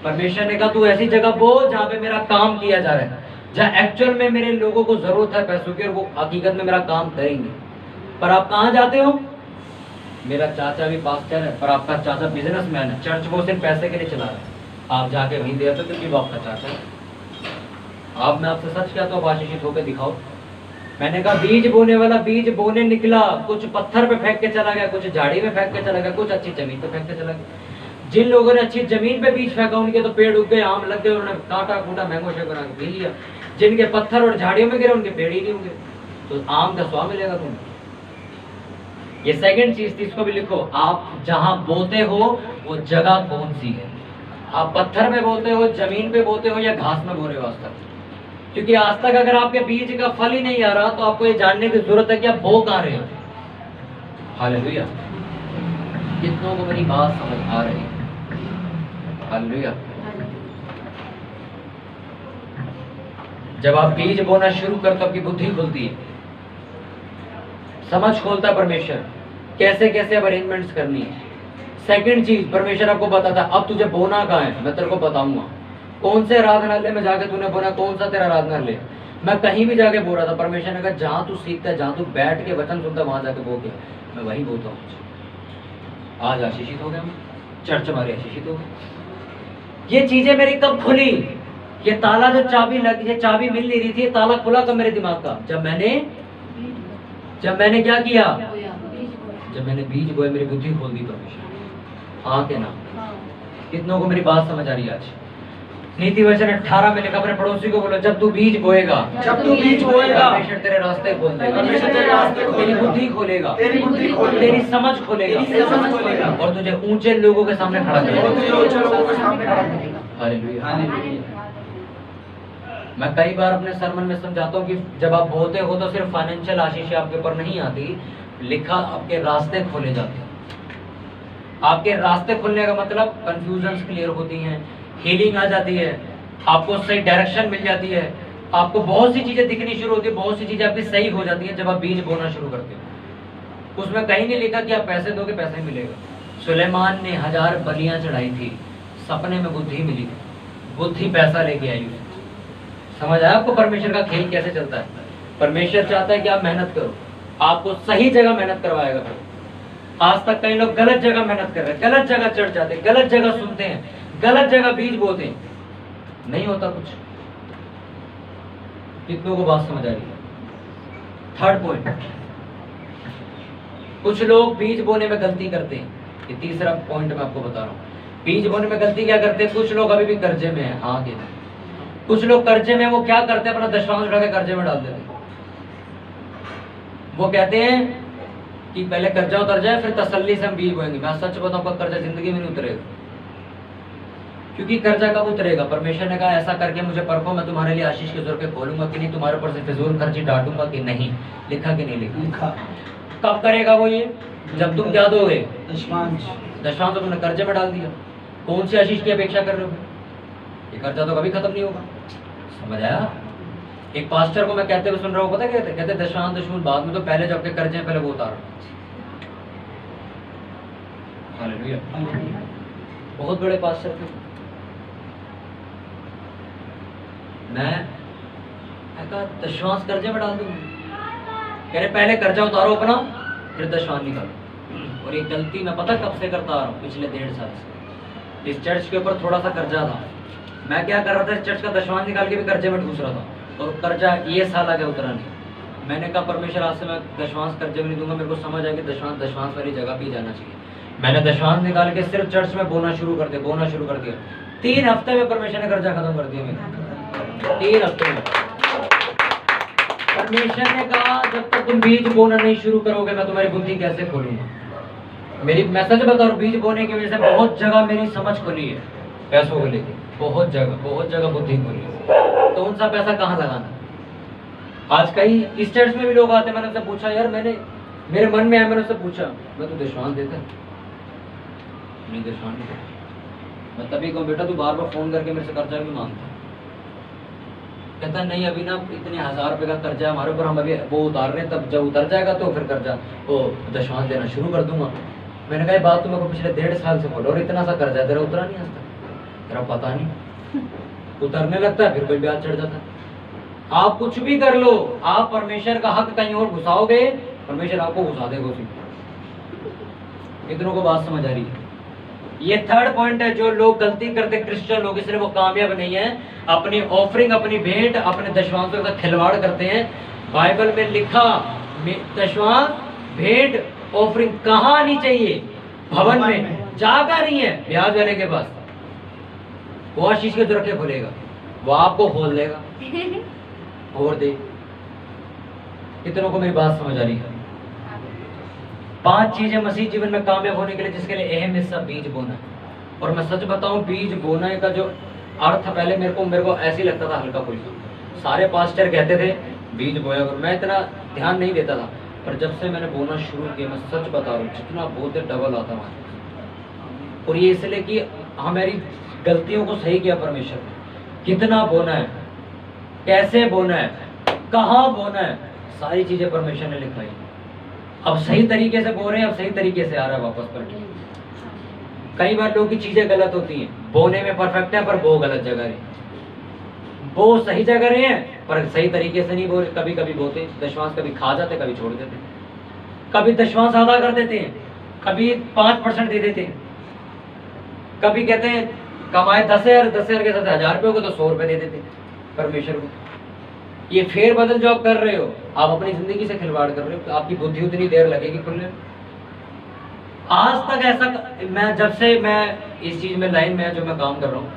परमेश्वर ने कहा तू ऐसी जगह बो जहाँ पे मेरा काम किया जा रहा है, जहाँ एक्चुअल में मेरे लोगों को जरूरत है पैसों की, और वो हकीकत में मेरा काम करेंगे। पर आप कहाँ जाते हो? मेरा चाचा भी पास्टर है, पर आपका चाचा बिजनेसमैन है, चर्च वो सिर्फ पैसे के लिए चला रहा है, आप जाके वहीं दे आते क्योंकि वो आपका चाचा है। आप, मैं आपसे सच कहता हूँ, आशीषित होकर दिखाओ। मैंने कहा बीज बोने वाला बीज बोने निकला, कुछ पत्थर पे फेंक के चला गया, कुछ झाड़ी में फेंक के चला गया, कुछ अच्छी जमीन पे फेंक के चला गया। जिन लोगों ने अच्छी जमीन पे बीज फेंका उनके तो पेड़ उग गए, आम लग गए, उन्होंने काटा कूटा मैंगो शेक बना के पी लिया। जिनके पत्थर और झाड़ियों में गिरे उनके पेड़ ही नहीं उगे, तो आम का स्वाद मिलेगा तुम्हें। ये सेकंड चीज थी, इसको भी लिखो। आप जहां बोते हो वो जगह कौन सी है? आप पत्थर में बोते हो, जमीन पे बोते हो, या घास में बो रहे हो आज तक? क्योंकि आज तक अगर आपके बीज का फल ही नहीं आ रहा तो आपको ये जानने की जरूरत है कि आप बो कहाँ रहे हो। हालेलुया। कितनों को मेरी बात समझ आ रही है? हालेलुया। जब आप बीज बोना शुरू करते हो आपकी बुद्धि खुलती है, समझ खोलता है परमेश्वर, कैसे कैसे अब अरेंजमेंट्स करनी है। सेकंड चीज, परमेश्वर आपको बताता है अब तुझे बोना कहाँ है, मैं तेरे को बताऊंगा। कौन से आराधनालय में जाके तूने बोना, कौन सा तेरा आराधनालय? मैं कहीं भी जाके बोल रहा था, परमेश्वर ने कहा जहाँ तू सीखता है, जहाँ तू बैठ के वचन सुनता है, वहां जाके बो गया। मैं वही बोलता हूँ। आज आशीषित हो गए हम, चर्च हमारे आशीषित हो गए। ये चीजें मेरी कब खुली? ये ताला जो चाबी ये चाबी मिल नहीं रही थी, ये ताला खुला कब मेरे दिमाग का? जब मैंने क्या किया? जब मैंने बीज बोए, मेरी बुद्धि खोल दी परमेश्वर। हाँ के ना? कितनों को मेरी बात समझ आ रही है आज? नीति वचन 18 में लिखा, अपने पड़ोसी को बोलो, जब तू बीज बोएगा, परमेश्वर तेरे रास्ते खोल देगा, तेरी बुद्धि खोलेगा, तेरी समझ खोलेगा, और तुझे ऊंचे लोगों के सामने खड़ा करेगा। हालेलुया। मैं कई बार अपने सरमन में समझाता हूँ कि जब आप बोलते हो तो सिर्फ फाइनेंशियल आशीष आपके ऊपर नहीं आती, लिखा आपके रास्ते खोले जाते हैं। आपके रास्ते खुलने का मतलब कंफ्यूजन्स क्लियर होती हैं, हीलिंग आ जाती है, आपको सही डायरेक्शन मिल जाती है, आपको बहुत सी चीजें दिखनी शुरू होती है, बहुत सी चीजें आपकी सही हो जाती हैं जब आप बीज बोना शुरू करते हो। उसमें कहीं नहीं लिखा कि आप पैसे दोगे पैसे मिलेगा। सुलेमान ने 1000 बलियां चढ़ाई थी, सपने में बुद्धि मिली, बुद्धि पैसा लेके आई। समझ आया आपको परमेश्वर का खेल कैसे चलता है? परमेश्वर चाहता है कि आप मेहनत करो, आपको सही जगह मेहनत करवाएगा। आज तक कई लोग गलत जगह मेहनत कर रहे हैं, गलत जगह चढ़ जाते हैं, गलत जगह सुनते हैं, गलत जगह बीज बोते हैं, नहीं होता कुछ। कितनों को बात समझ आ रही है? थर्ड पॉइंट, कुछ लोग बीज बोने में गलती करते हैं। ये तीसरा पॉइंट मैं आपको बता रहा हूँ। बीज बोने में गलती क्या करते हैं? कुछ लोग अभी भी कर्जे में है। हाँ, कुछ लोग कर्जे में, वो क्या करते हैं? अपना दशमांश उठा के कर्जे में डाल देते हैं। वो कहते हैं कि पहले कर्जा उतर जाए फिर तसल्ली से हम बीज बोएंगे। मैं सच बताऊं, आपका कर्जा जिंदगी में नहीं उतरेगा। क्योंकि कर्जा कब उतरेगा? परमेश्वर ने कहा ऐसा करके मुझे परखो, मैं तुम्हारे लिए आशीष के जोर के खोलूंगा कि नहीं, तुम्हारे ऊपर से फिजूल खर्ची डांटूंगा कि नहीं। लिखा कि नहीं लिखा? कब करेगा वो ये? जब तुम क्या दोगे? दशमांश तो तुमने कर्जे में डाल दिया। कौन सी आशीष की अपेक्षा कर रहे हो? ये कर्जा तो कभी खत्म नहीं होगा। समझ आया? एक पास्टर को मैं कहते हुए सुन रहा हूँ, पता क्या कहते? दशमांश दशमूल बाद में, तो पहले जो आपके कर्जे हैं पहले वो उतारो। हालेलुया। बहुत बड़े पास्टर थे। मैं कहा दशमांश कर्जे में डाल दूंगा। कह रहे पहले कर्जा उतारो अपना, फिर दशमांश निकालो। और ये गलती मैं पता कब से करता आ रहा हूँ? पिछले 1.5 साल से। इस चर्च के ऊपर थोड़ा सा कर्जा था, मैं क्या कर रहा था? इस चर्च का दशमांश निकाल के भी कर्जे में घुस रहा था, और कर्जा ये साल आगे उतरा नहीं। मैंने कहा परमेश्वर आज से मैं दशमांश कर्जे में नहीं दूंगा। मेरे को समझ आया कि दशमांश वाली जगह पे ही जाना चाहिए। मैंने दशमांश निकाल के सिर्फ चर्च में बोना शुरू कर दिया। 3 हफ्ते में परमेश्वर ने कर्जा खत्म कर दिया मेरा। 3 हफ्ते में परमेश्वर ने कहा जब तक तुम बीज बोना नहीं शुरू करोगे, मैं तुम्हारी बुद्धि कैसे खोलूंगा? मेरी मैसेज बता रहा हूं, बीज बोने की वजह से बहुत जगह मेरी समझ खुली है पैसों को लेके। बहुत जगह बुद्धि खुली है। तो उनसा पैसा कहाँ लगाना? आज कई इस चर्च में भी लोग आते हैं, मैंने उनसे पूछा, यार मेरे मन में आया, मैंने उससे पूछा, मैं तू दशमांश देता है? नहीं, दशमांश नहीं देता। मैं तभी कहूँ बेटा तू बार बार फोन करके मेरे से कर्जा भी मांगता है। कहता नहीं, अभी ना इतने 1000 रुपये का कर्जा है हमारे ऊपर, हम अभी वो उतार रहे हैं, तब जब उतर जाएगा तो फिर कर्जा वो दशमांश देना शुरू कर दूंगा। मैंने कहा बात तो मेरे को पिछले 1.5 साल से बोलो, और इतना सा कर्जा तेरा उतरा नहीं आज तक? तेरा पता नहीं, उतरने लगता है फिर कोई ब्याज चढ़ जाता है। आप कुछ भी कर लो, आप परमेश्वर का हक कहीं और घुसाओगे, परमेश्वर आपको घुसा देगा उसी। इतनों को बात समझ आ रही है? ये थर्ड पॉइंट है, जो लोग गलती करते क्रिश्चियन लोग, इसलिए वो कामयाब नहीं है। अपनी ऑफरिंग, अपनी भेंट, अपने दशमांशों का खिलवाड़ करते हैं। बाइबल में लिखा दशमांश, भेंट, ऑफरिंग कहाँ आनी चाहिए? भवन में। जागा नहीं है ब्याज वाले के पास, वो आशीष के दरखे खोलेगा, वो आपको खोल देगा और दे। कितनों को मेरी बात समझ आ रही है? 5 चीजें मसीह जीवन में कामयाब होने के लिए, जिसके लिए अहम हिस्सा बीज बोना है। और मैं सच बताऊं, बीज बोने का जो अर्थ पहले मेरे को ऐसे ही लगता था हल्का फुल्का। सारे पास्टर कहते थे बीज बोया करो, मैं इतना ध्यान नहीं देता था। पर जब से मैंने बोना शुरू किया, मैं सच बता रहा हूँ, जितना बोलते डबल आता हमारे। और ये इसलिए कि हमारी गलतियों को सही किया परमेश्वर ने। कितना बोना है, कैसे बोना है, कहाँ बोना है, सारी चीजें परमेश्वर ने लिखाई। अब सही तरीके से बोल रहे हैं, अब सही तरीके से आ रहा है वापस पर। कई बार लोगों की चीजें गलत होती हैं, बोने में परफेक्ट है पर बो गलत जगह रहे, बो सही जगह रहे हैं पर सही तरीके से नहीं बोले। कभी कभी बोते दशमांश, कभी खा जाते, कभी छोड़ देते, कभी दशमांश आधा कर देते हैं, कभी 5% दे देते हैं, कभी कहते हैं कमाए 10,000 के साथ 1,000 रुपये को तो 100 रुपये दे देते हैं परमेश्वर को। ये फेर बदल जो आप कर रहे हो, आप अपनी जिंदगी से खिलवाड़ कर रहे हो। तो आपकी बुद्धि उतनी देर लगेगी खुलने में। आज तक ऐसा मैं जब से मैं इस चीज में लाइन में जो मैं काम कर रहा हूँ,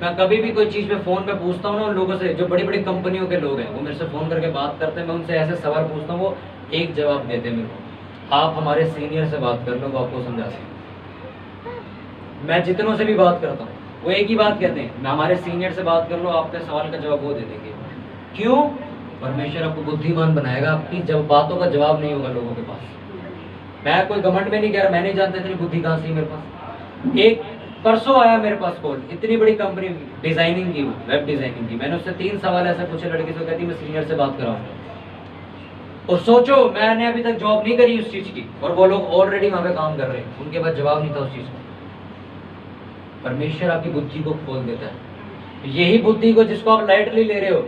मैं कभी भी कोई चीज में फोन पे पूछता हूँ ना, उन लोगों से जो बड़ी बड़ी कंपनियों के लोग हैं, वो मेरे से फोन करके बात करते हैं, मैं उनसे ऐसे सवाल पूछता हूँ, वो एक जवाब देते हैं मेरे को, आप हमारे सीनियर से बात कर लो, वो आपको समझा सकते। मैं जितनों से भी बात करता हूँ वो एक ही बात कहते हैं, मैं हमारे सीनियर से बात कर लो, आपके सवाल का जवाब वो दे देंगे। क्यों? परमेश्वर आपको बुद्धिमान बनाएगा, आपकी जब बातों का जवाब नहीं होगा लोगों के पास। मैं कोई घमंड में नहीं कह रहा, मैं नहीं जानता इतनी बुद्धि कहाँ से मेरे पास। एक परसों आया मेरे पास कॉल, इतनी बड़ी कंपनी डिजाइनिंग की, वेब डिजाइनिंग की, मैंने उससे 3 सवाल ऐसे पूछे लड़की से, कहती मैं सीनियर से बात कराऊंगा। और सोचो मैंने अभी तक जॉब नहीं करी उस चीज की, और वो लोग ऑलरेडी वहां पे काम कर रहे हैं, उनके पास जवाब नहीं था उस चीज का। परमेश्वर आपकी बुद्धि को खोल देता है। यही बुद्धि को जिसको आप लाइटली ले रहे हो,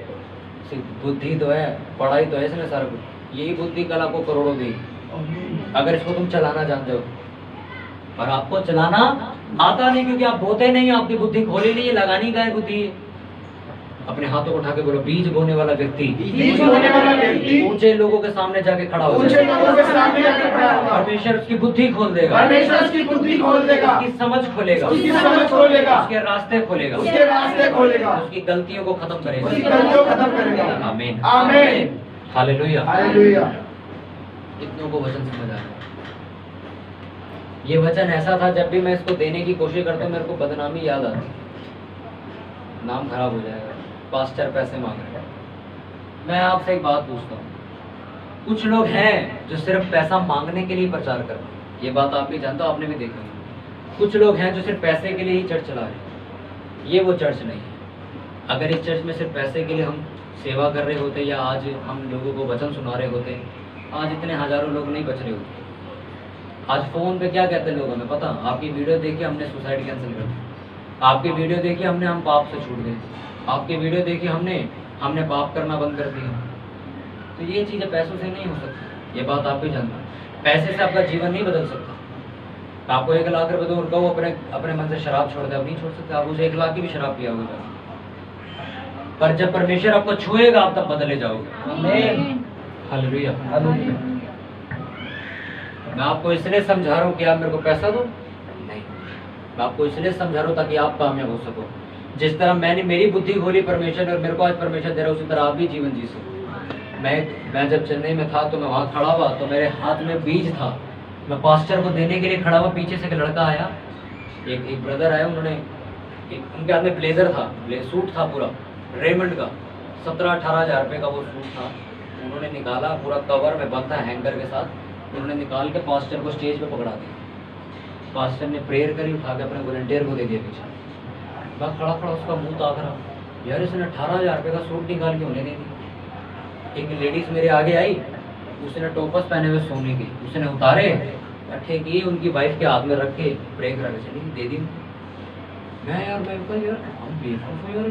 बुद्धि तो है, पढ़ाई तो है, इसमें सारा कुछ, यही बुद्धि कल आपको करोड़ों देगी अगर इसको तुम चलाना जानते हो। और आपको चलाना आता नहीं, क्योंकि आप बोते नहीं, आपकी बुद्धि खोली नहीं है, लगानी का है बुद्धि। अपने हाथों को उठा के बोलो, बीज बोने वाला व्यक्ति ऊंचे लोगों के सामने जाके खड़ा हो जाएगा। परमेश्वर उसकी बुद्धि खोल देगा, परमेश्वर उसकी बुद्धि खोल देगा, उसकी समझ खोलेगा, उसकी समझ खोलेगा, उसके रास्ते खोलेगा, उसके रास्ते खोलेगा, उसकी गलतियों को खत्म करेगा, उसकी गलतियों को खत्म करेगा। आमीन आमीन हालेलुया हालेलुया। कितनों को वचन समझ आ रहा है? ये वचन ऐसा था, जब भी मैं इसको देने की कोशिश करता हूँ मेरे को बदनामी याद आती, नाम खराब हो जाएगा, पास्टर पैसे मांग रहे हैं। मैं आपसे एक बात पूछता हूँ, कुछ लोग हैं जो सिर्फ पैसा मांगने के लिए प्रचार करते हैं, ये बात आप भी जानते हो, आपने भी देखा है। कुछ लोग हैं जो सिर्फ पैसे के लिए ही चर्च चला रहे हैं, ये वो चर्च नहीं है। अगर इस चर्च में सिर्फ पैसे के लिए हम सेवा कर रहे होते, या आज हम लोगों को वचन सुना रहे होते, आज इतने हजारों लोग नहीं बच रहे होते। आज फोन पे क्या कहते हैं लोग, हमें पता, आपकी वीडियो देखी हमने सुसाइड कैंसिल कर दी, आपकी वीडियो देखी हमने हम पाप से छूट गए, आपकी वीडियो देखी हमने पाप करना बंद कर दिया। तो ये चीज़ें पैसों से नहीं हो सकती, ये बात आप भी जानते हैं। पैसे से आपका जीवन नहीं बदल सकता। आपको 1 लाख रुपए दो, वो अपने मन से शराब छोड़ दे, आप नहीं छोड़ सकते, आप उसे 1 लाख की भी शराब पिया होगा। पर जब परमेश्वर आपको छुएगा, आप तब बदले जाओगे। हालेलुया। मैं आपको इसलिए समझा रहा हूँ कि आप मेरे को पैसा दो, नहीं, मैं आपको इसलिए समझा रहा हूँ ताकि आप कामयाब हो सको। जिस तरह मैंने मेरी बुद्धि खोली परमेश्वर ने, और मेरे को आज परमेश्वर दे रहा है, उसी तरह आप भी जीवन जी सको। मैं जब चेन्नई में था तो मैं वहाँ खड़ा हुआ, तो मेरे हाथ में बीज था, मैं पास्टर को देने के लिए खड़ा हुआ, पीछे से एक लड़का आया, एक ब्रदर आया, उनके हाथ में ब्लेजर था, सूट था पूरा रेमंड का, 17-18 हज़ार रुपये का वो सूट था। उन्होंने निकाला, पूरा कवर में बंद था हैंगर के साथ, उन्होंने निकाल के पास्टर को स्टेज पे पकड़ा दिया। पास्टर ने प्रेयर करी, उठा के अपने वॉलंटियर को दे दिया पीछे। मैं खड़ा उसका मुंह ताक रहा, यार इसने 18 हज़ार रुपये का सूट निकाल के उन्हें दे दिया। एक लेडीज मेरे आगे आई, उसने टोपस पहने हुए सोने की, उसने उतारे, इकट्ठे किए, उनकी वाइफ के हाथ में रख के प्रे करा के चली, दे दी। मैं हम बेवकूफ़ हो यार,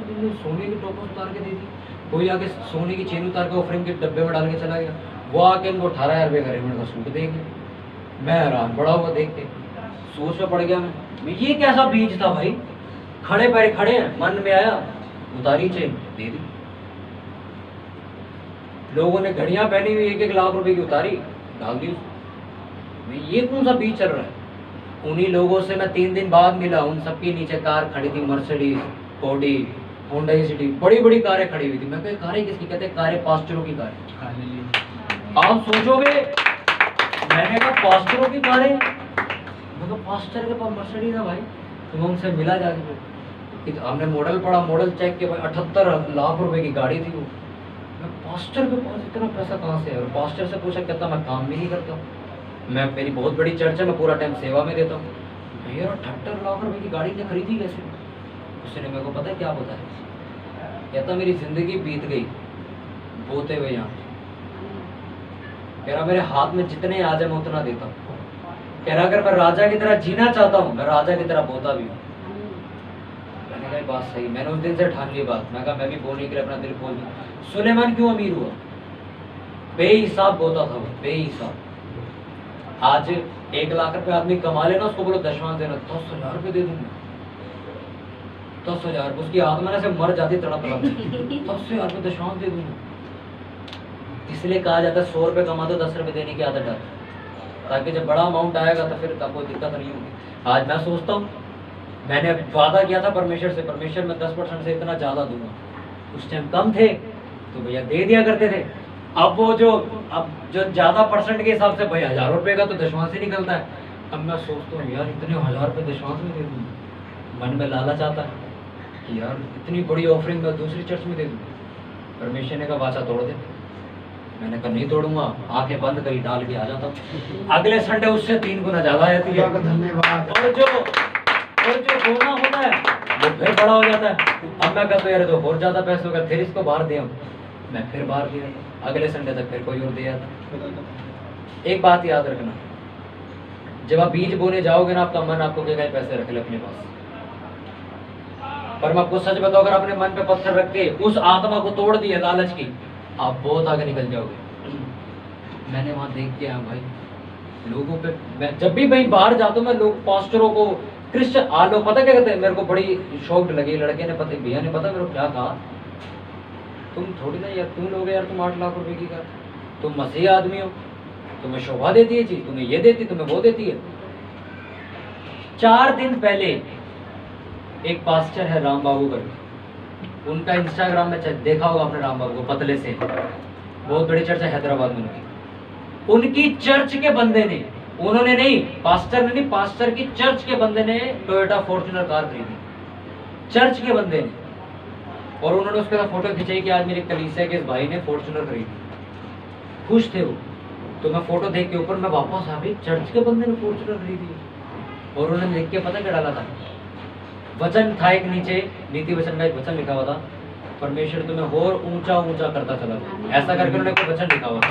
तुमने सोने की टोपस उतार के दे दी। कोई आके सोने की चेन उतार के ऑफरिंग के डब्बे में डाल के चला गया, वो आके इनको 18 हज़ार रुपये का रेमंड का सूट दे गया। मैं हैरान बड़ा हुआ देख के, सोच में पड़ गया मैं, ये कैसा बीज था भाई। खड़े पैर खड़े हैं, मन में आया, उतारी चेन, दे दी। लोगों ने घड़ियां पहनी हुई 1-1 लाख रुपए की उतारी, डाल दी। ये कौन सा बीज चल रहा है? उन्हीं लोगों से मैं 3 दिन बाद मिला, उन सबके नीचे कार खड़ी थी, मर्सिडीज, ऑडी, होंडा सिटी, बड़ी बड़ी कारें खड़ी हुई थी। मैं कहा कारें किसकी? कहते कारें पास्टरों की कारें। आप सोचोगे, मैंने कहा पास्टरों की कारें, मैं कहा पास्टर के पास मर्सिडीज है भाई। तो मैं उनसे मिला जाके, हमने मॉडल पढ़ा, मॉडल चेक किया, 78 लाख रुपए की गाड़ी थी वो। मैं पास्टर के पास इतना पैसा कहाँ से है? और पास्टर से पूछा, कहता मैं काम भी नहीं करता, मेरी बहुत बड़ी चर्च है, मैं पूरा टाइम सेवा में देता हूँ। भैया 78 लाख रुपए की गाड़ी ने खरीदी कैसे? उसने मेरे को पता है क्या बताया, कहता मेरी जिंदगी बीत गई बोते हुए यहाँ। कह रहा मेरे हाथ में जितने आ जाए मैं उतना देता हूँ। कह रहा अगर मैं राजा की तरह जीना चाहता हूँ, मैं राजा की तरह बोता भी हूँ। मैंने कहा बात सही। मैंने उस दिन से ठान ली बात, मैं कहा मैं भी बोलने के लिए अपना दिल खोल दूँ। सुलेमान क्यों अमीर हुआ? बेहिसाब बोता था वो, बेहिसाब। आज 1 लाख रुपए आदमी कमा लेना, उसको बोलो दशवां देना, 10,000 रुपए दे दूंगा, 10,000। उसकी आत्मा से मर जाती तड़प तड़प, 10,000 रुपए दशवां दे दूंगा। इसलिए कहा जाता है 100 रुपए कमा दो, 10 रुपए देने की आदत डाल, ताकि जब बड़ा अमाउंट आएगा तो फिर कोई दिक्कत नहीं होगी। आज मैं सोचता हूँ, मैंने वादा किया था परमेश्वर से, परमेश्वर मैं 10% से इतना ज़्यादा दूंगा। उस टाइम कम थे तो भैया दे दिया करते थे। अब जो ज़्यादा परसेंट के हिसाब से भाई 1,000 रुपये का तो दशवां से निकलता है। अब मैं सोचता हूँ यार इतने 1,000 रुपये दशवां में दे दूँ, मन में लालच आता है कि यार इतनी बड़ी ऑफरिंग मैं दूसरी चर्च में दे दूँ। परमेश्वर ने कहा वाचा तोड़ दे। मैंने कहा नहीं तोड़ूंगा, आंखें बंद करी डाल के आ जाता हूँ। अगले संडे उससे 3 गुना ज्यादा आती है। धन्यवाद। और जो होना होता है वो फिर बड़ा हो जाता है। अब मैं कहता हूँ यार तो और ज्यादा पैसे हो गए, फिर इसको बाहर दिया, मैं फिर बाहर दिया, अगले संडे तक फिर कोई और दिया था। एक बात याद रखना, जब आप बीज बोने जाओगे ना, आपका मन आपको कहेगा पैसे रख ले अपने पास। पर मैं आपको सच बताऊं, अगर अपने मन पे पत्थर रख के उस आत्मा को तोड़ दिया लालच की, आप बहुत आगे निकल जाओगे। मैंने वहां देख के आया भाई, लोगों पे मैं जब भी मैं बाहर जाता हूँ, मैं लोग पास्टरों को क्रिश्चियन लोग पता क्या कहते हैं, मेरे को बड़ी शॉक्ड लगी। लड़के ने पता, भैया ने पता मेरे को क्या कहा, तुम थोड़ी ना यार, तुम लोग यार तुम 8 लाख रुपए की कर, तुम मसीह आदमी हो, तुम्हें शोभा देती है चीज, तुम्हें ये देती, तुम्हें वो देती है। 4 दिन पहले एक पास्टर है राम बाबू करके, उनका इंस्टाग्राम में देखा होगा आपने, राम बाबू को, पतले से, बहुत बड़ी चर्च है हैदराबाद में उनकी चर्च के बंदे ने, उन्होंने नहीं, पास्टर ने नहीं, पास्टर की चर्च के बंदे ने टोयोटा फॉर्च्यूनर कार खरीदी, चर्च के बंदे ने। और उन्होंने उसके साथ फोटो खिंचाई कि आज मेरे कलीसिया के इस भाई ने फॉर्च्यूनर खरीदी। खुश थे वो। तो मैं फोटो देख के ऊपर मैं वापस आ गई, चर्च के बंदे ने फॉर्च्यूनर खरीदी। और उन्होंने लिख के पता क्या डाला था, वचन था एक नीचे, नीति वचन का एक वचन लिखा हुआ था, परमेश्वर तुम्हें और ऊंचा ऊंचा करता चला जाए, ऐसा करके उन्होंने कोई वचन लिखा हुआ था।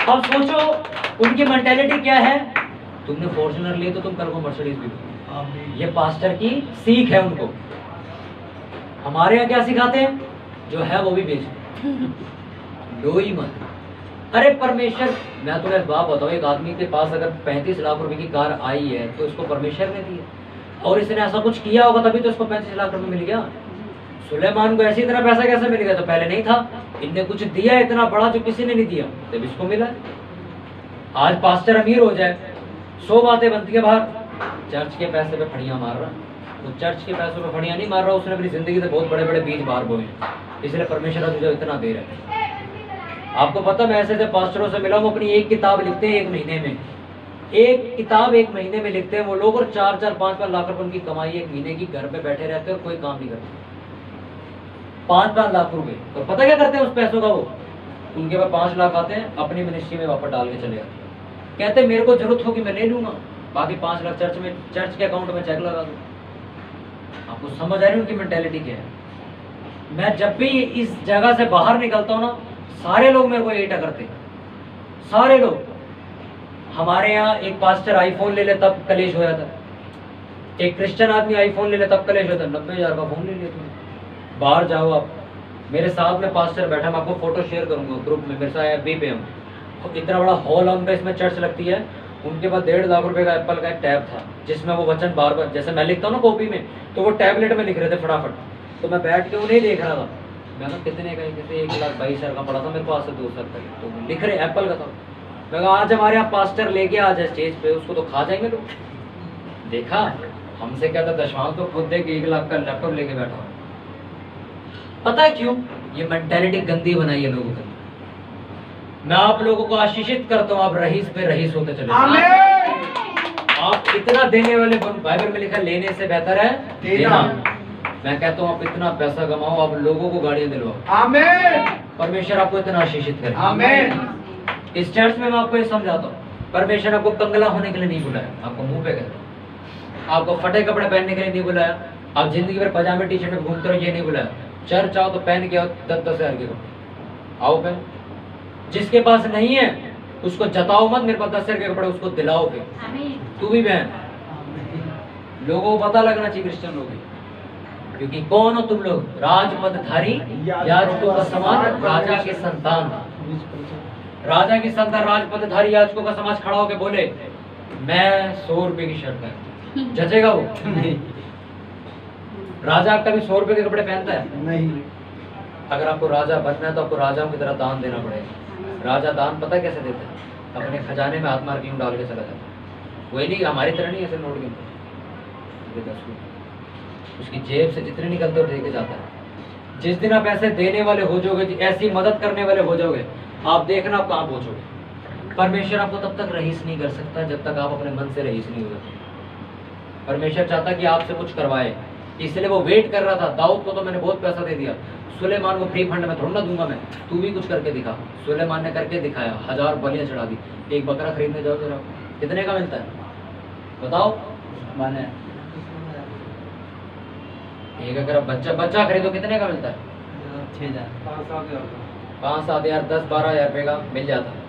अब सोचो उनकी मेंटेलिटी क्या है, तुमने फॉर्च्यूनर लिए तो तुम कल को मर्सिडीज भी दो। ये पास्टर की सीख है उनको। हमारे यहाँ क्या सिखाते हैं, जो है वो भी बेचो, लो ही मत। अरे परमेश्वर, मैं तुम्हें बात बताऊँ, एक आदमी के पास अगर 35 लाख रुपए की कार आई है तो इसको परमेश्वर ने दी है, और इसने ऐसा कुछ किया होगा तभी तो इसको 35 लाख रुपए मिल गया। सुलेमान को ऐसी तरह पैसा कैसे मिल गया, तो पहले नहीं था, इनने कुछ दिया इतना बड़ा जो किसी ने नहीं दिया, तब इसको मिला। आज पास्टर अमीर हो जाए, 100 बातें बनती है बाहर, चर्च के पैसे पे फड़ियां मार रहा, तो चर्च के पैसों पे फड़ियां नहीं मार रहा, उसने अपनी जिंदगी से बहुत बड़े बड़े बीज बाहर बोए, इसलिए परमेश्वर तुझे इतना दे रहा है। आपको पता, मैं ऐसे पास्टरों से मिला हूँ, अपनी एक किताब लिखते हैं 1 महीने में, एक किताब 1 महीने में लिखते हैं वो लोग, और 4-4, 5-5 लाख रुपए उनकी कमाई 1 महीने की, घर पे बैठे रहते हैं और कोई काम नहीं करते। 5-5 लाख रुपए, और पता क्या करते हैं उस पैसों का, वो उनके पास 5 लाख आते हैं, अपनी मिनिस्ट्री में वापस डाल के चले जाते हैं, कहते हैं मेरे को जरूरत होगी मैं ले लूंगा, बाकी 5 लाख चर्च के अकाउंट में चेक लगा दूं। आपको समझ आ रही है उनकी मेंटेलिटी क्या है। मैं जब भी इस जगह से बाहर निकलता हूँ ना, सारे लोग मेरे को यही टकरते, सारे लोग। हमारे यहाँ एक पास्टर आईफोन ले ले तब कलेश हो जाता, एक क्रिश्चियन आदमी आईफोन ले ले तब कलेश होता, 90,000 का फोन ले लिया तुमने। बाहर जाओ आप, मेरे साथ में पास्टर बैठा, मैं आपको फोटो शेयर करूंगा ग्रुप में, मेरे साथ एफबी पे हम, इतना बड़ा हॉल उनका, इसमें चर्च लगती है, उनके पास 1.5 लाख रुपए का एप्पल का एक टैब था, जिसमें वो वचन बार बार, जैसे मैं लिखता हूँ ना कॉपी में, तो वो टैबलेट में लिख रहे थे फटाफट, तो मैं बैठ के उन्हें देख रहा था। मैं कहा कितने का, कहते 1,22,000 का पड़ा था मेरे पास से 2 साल पहले, तो लिख रहे एप्पल का था। मैं कहा आज हमारे यहाँ पास्टर लेके आ जाए स्टेज पे, उसको तो खा जाएंगे लोग। देखा, हमसे क्या था, दशवां तो खुद दे के 1 लाख का लैपटॉप लेके बैठा। पता है क्यों? ये मेंटेलिटी गंदी बनाई है लोगों की। मैं आप लोगों को आशीषित करता हूँ, आप रईस पे रईस होते चले। आप इतना देने वाले, बाइबल में लिखा लेने से बेहतर है देना। मैं कहता हूँ आप इतना पैसा कमाओ, आप लोगों को गाड़ियां दिलवाओ। आमीन। परमेश्वर आपको इतना आशीषित करे। आमीन। इस चर्च में मैं आपको ये समझाता हूँ, परमेश्वर आपको कंगला होने के लिए नहीं बुलाया, आपको मुंह पे कहता, आपको फटे कपड़े पहनने के लिए नहीं बुलाया, आप जिंदगी भर पजामे टी शर्ट में घूमते रहो ये नहीं बुलाया। चर्च आओ तो पहन के आओ 10,000 के कपड़े, आओ पहन। जिसके पास नहीं है उसको जताओ मत, मेरे पास 10,000 के कपड़े, उसको दिलाओ फिर तू भी पहन। लोगों को पता लगना चाहिए क्रिश्चियन लोग, क्योंकि कौन हो तुम लोग, राजपदधारी याजकों का समाज, राजा के संतान। राजा की संतान, राजपदधारी याजकों का समाज खड़ा होकर बोले मैं 100 रुपए की शर्ट पहनता, जचेगा वो? नहीं। राजा कभी 100 रुपए के कपड़े पहनता है? नहीं। अगर आपको राजा बनना है तो आपको राजाओं की तरह दान देना पड़ेगा। राजा दान पता कैसे देता है? अपने खजाने में हाथ मार के यूं डाल के चला जाता है। वही नहीं, हमारी तरह नहीं ऐसे नोट गिनते, उसकी जेब से जितने निकलते हो दे के जाता है। जिस दिन आप ऐसे देने वाले हो जाओगे, ऐसी मदद करने वाले हो जाओगे, आप देखना आप कहाँ पहुंचोगे। परमेश्वर आपको तब तक रईस नहीं कर सकता जब तक आप अपने मन से रईस नहीं हो जाते। परमेश्वर चाहता कि आपसे कुछ करवाए, इसलिए वो वेट कर रहा था। दाऊद को तो मैंने बहुत पैसा दे दिया, सुलेमान को फ्री फंड में थोड़ा ना दूंगा मैं, तू भी कुछ करके दिखा। सुलेमान ने करके दिखाया, 1000 बलियां चढ़ा दी। एक बकरा खरीदने जाओ जरा, कितने का मिलता है बताओ? माने एक अगर बच्चा खरीदो कितने का मिलता है? 6000, 5-7 हज़ार, 10-12 हज़ार रुपये का मिल जाता है।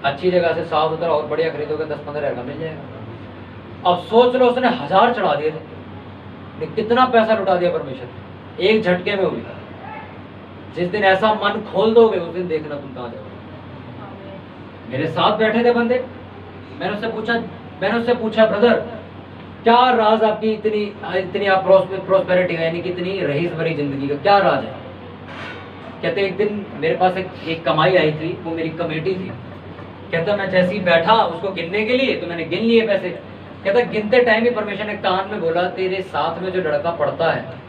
अच्छी जगह से साफ सुथरा और बढ़िया खरीदोगे 10-15 हज़ार का मिल जाएगा। अब सोच लो, उसने 1000 चढ़ा दिए थे, कितना पैसा लुटा दिया परमेश्वर एक झटके में। हुई जिस दिन ऐसा मन खोल दोगे उस दिन देखना तुम कहाँ जाओगे। मेरे साथ बैठे थे बंदे, मैंने उससे पूछा ब्रदर क्या राज आपकी इतनी आप प्रोस्पेरिटी है, यानी कि इतनी रईस भरी जिंदगी का क्या राज है? कहते एक दिन मेरे पास एक कमाई आई थी, वो मेरी कमेटी थी। कहता मैं जैसे ही बैठा उसको गिनने के लिए तो मैंने गिन लिए पैसे। कहता गिनते टाइम ही परमेश्वर ने कान में बोला, तेरे साथ में जो लड़का पढ़ता है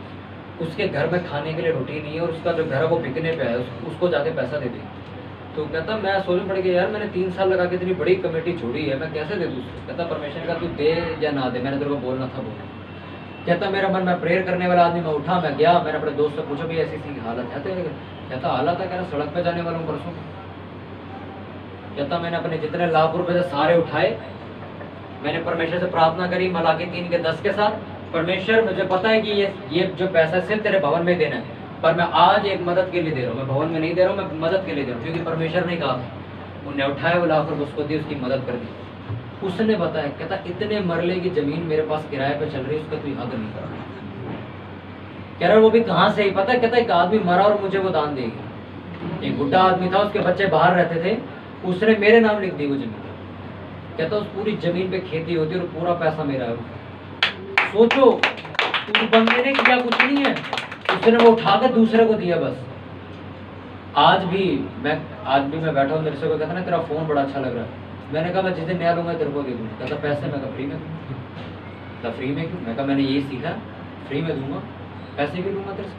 उसके घर में खाने के लिए रोटी नहीं है और उसका जो घर है वो बिकने पे है, उसको जाके पैसा दे दे। तो कहता मैं सोचने पड़ गया, यार मैंने 3 साल लगा के इतनी बड़ी कमेटी छोड़ी है, मैं कैसे दे दूँ? कहता परमेश्वर का तू दे या ना दे, मैंने तेरे को बोलना था बोल। कहता मेरा मन, मैं प्रेयर करने वाला आदमी, मैं उठा, मैं गया, मैंने अपने दोस्त से पूछा भाई ऐसी सी हालत है तेरे? कहता हालत है, कह रहा सड़क पे जाने वाला हूँ परसों। कहता मैंने अपने जितने लाख रुपए थे सारे उठाए, मैंने परमेश्वर से प्रार्थना करी मलाकी 3:10 के साथ, परमेश्वर मुझे पता है कि ये जो पैसा सिर्फ तेरे भवन में देना है, पर मैं आज एक मदद के लिए दे रहा हूँ, मैं भवन में नहीं दे रहा हूँ, मैं मदद के लिए दे रहा हूँ, क्योंकि परमेश्वर ने कहा था। उन्हें उठाया वो लाख रुपए उसको दी, उसकी मदद कर दी। उसने बताया, कहता इतने मरले की जमीन मेरे पास किराए पे चल रही है, उसका कोई हद नहीं कर रहा। कह रहा वो भी कहाँ से ही पता है? कहता एक आदमी मरा और मुझे वो दान देगी। एक बुढ़ा आदमी था, उसके बच्चे बाहर रहते थे, उसने मेरे नाम लिख दी वो जमीन। कहता उस पूरी जमीन पे खेती होती है और पूरा पैसा मेरा है। सोचो उस बंदे ने किया कुछ नहीं है, उसने वो उठाकर दूसरे को दिया बस। आज भी मैं बैठा हूँ, मेरे से कोई कहता ना तेरा फोन बड़ा अच्छा लग रहा है, मैंने कहा मैं जिस दिन नया लूंगा तेरे को दे दूंगा। कहता पैसे? मैं कहा फ्री में दूंगा। फ्री में क्यों? मैं कहा मैंने यही सीखा, फ्री में दूंगा, पैसे भी लूंगा तेरे से।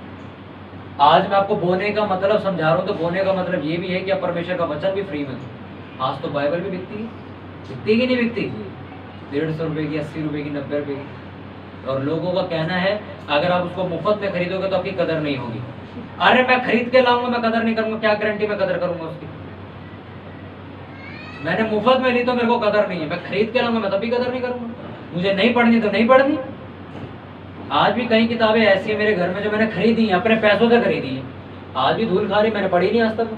आज मैं आपको बोने का मतलब समझा रहा हूँ, तो बोने का मतलब ये भी है कि आप परमेश्वर का वचन भी फ्री में दो। आज तो बाइबल भी बिकती कि नहीं बिकती? 150 रुपए की, 80 रुपए की, 90 रुपए की। और लोगों का कहना है अगर आप उसको मुफ्त में खरीदोगे तो आपकी कदर नहीं होगी। अरे मैं खरीद के लाऊंगा, मैं कदर नहीं करूंगा, क्या गारंटी मैं कदर करूंगा उसकी? मैंने मुफ्त में ली तो मेरे को कदर नहीं है, मैं खरीद के लाऊंगा मैं तभी कदर नहीं करूंगा। मुझे नहीं पढ़नी तो नहीं पढ़नी। आज भी कई किताबें ऐसी है मेरे घर में जो मैंने खरीदी है, अपने पैसों से खरीदी है, आज भी धूल खा रही, मैंने पढ़ी नहीं आज तक।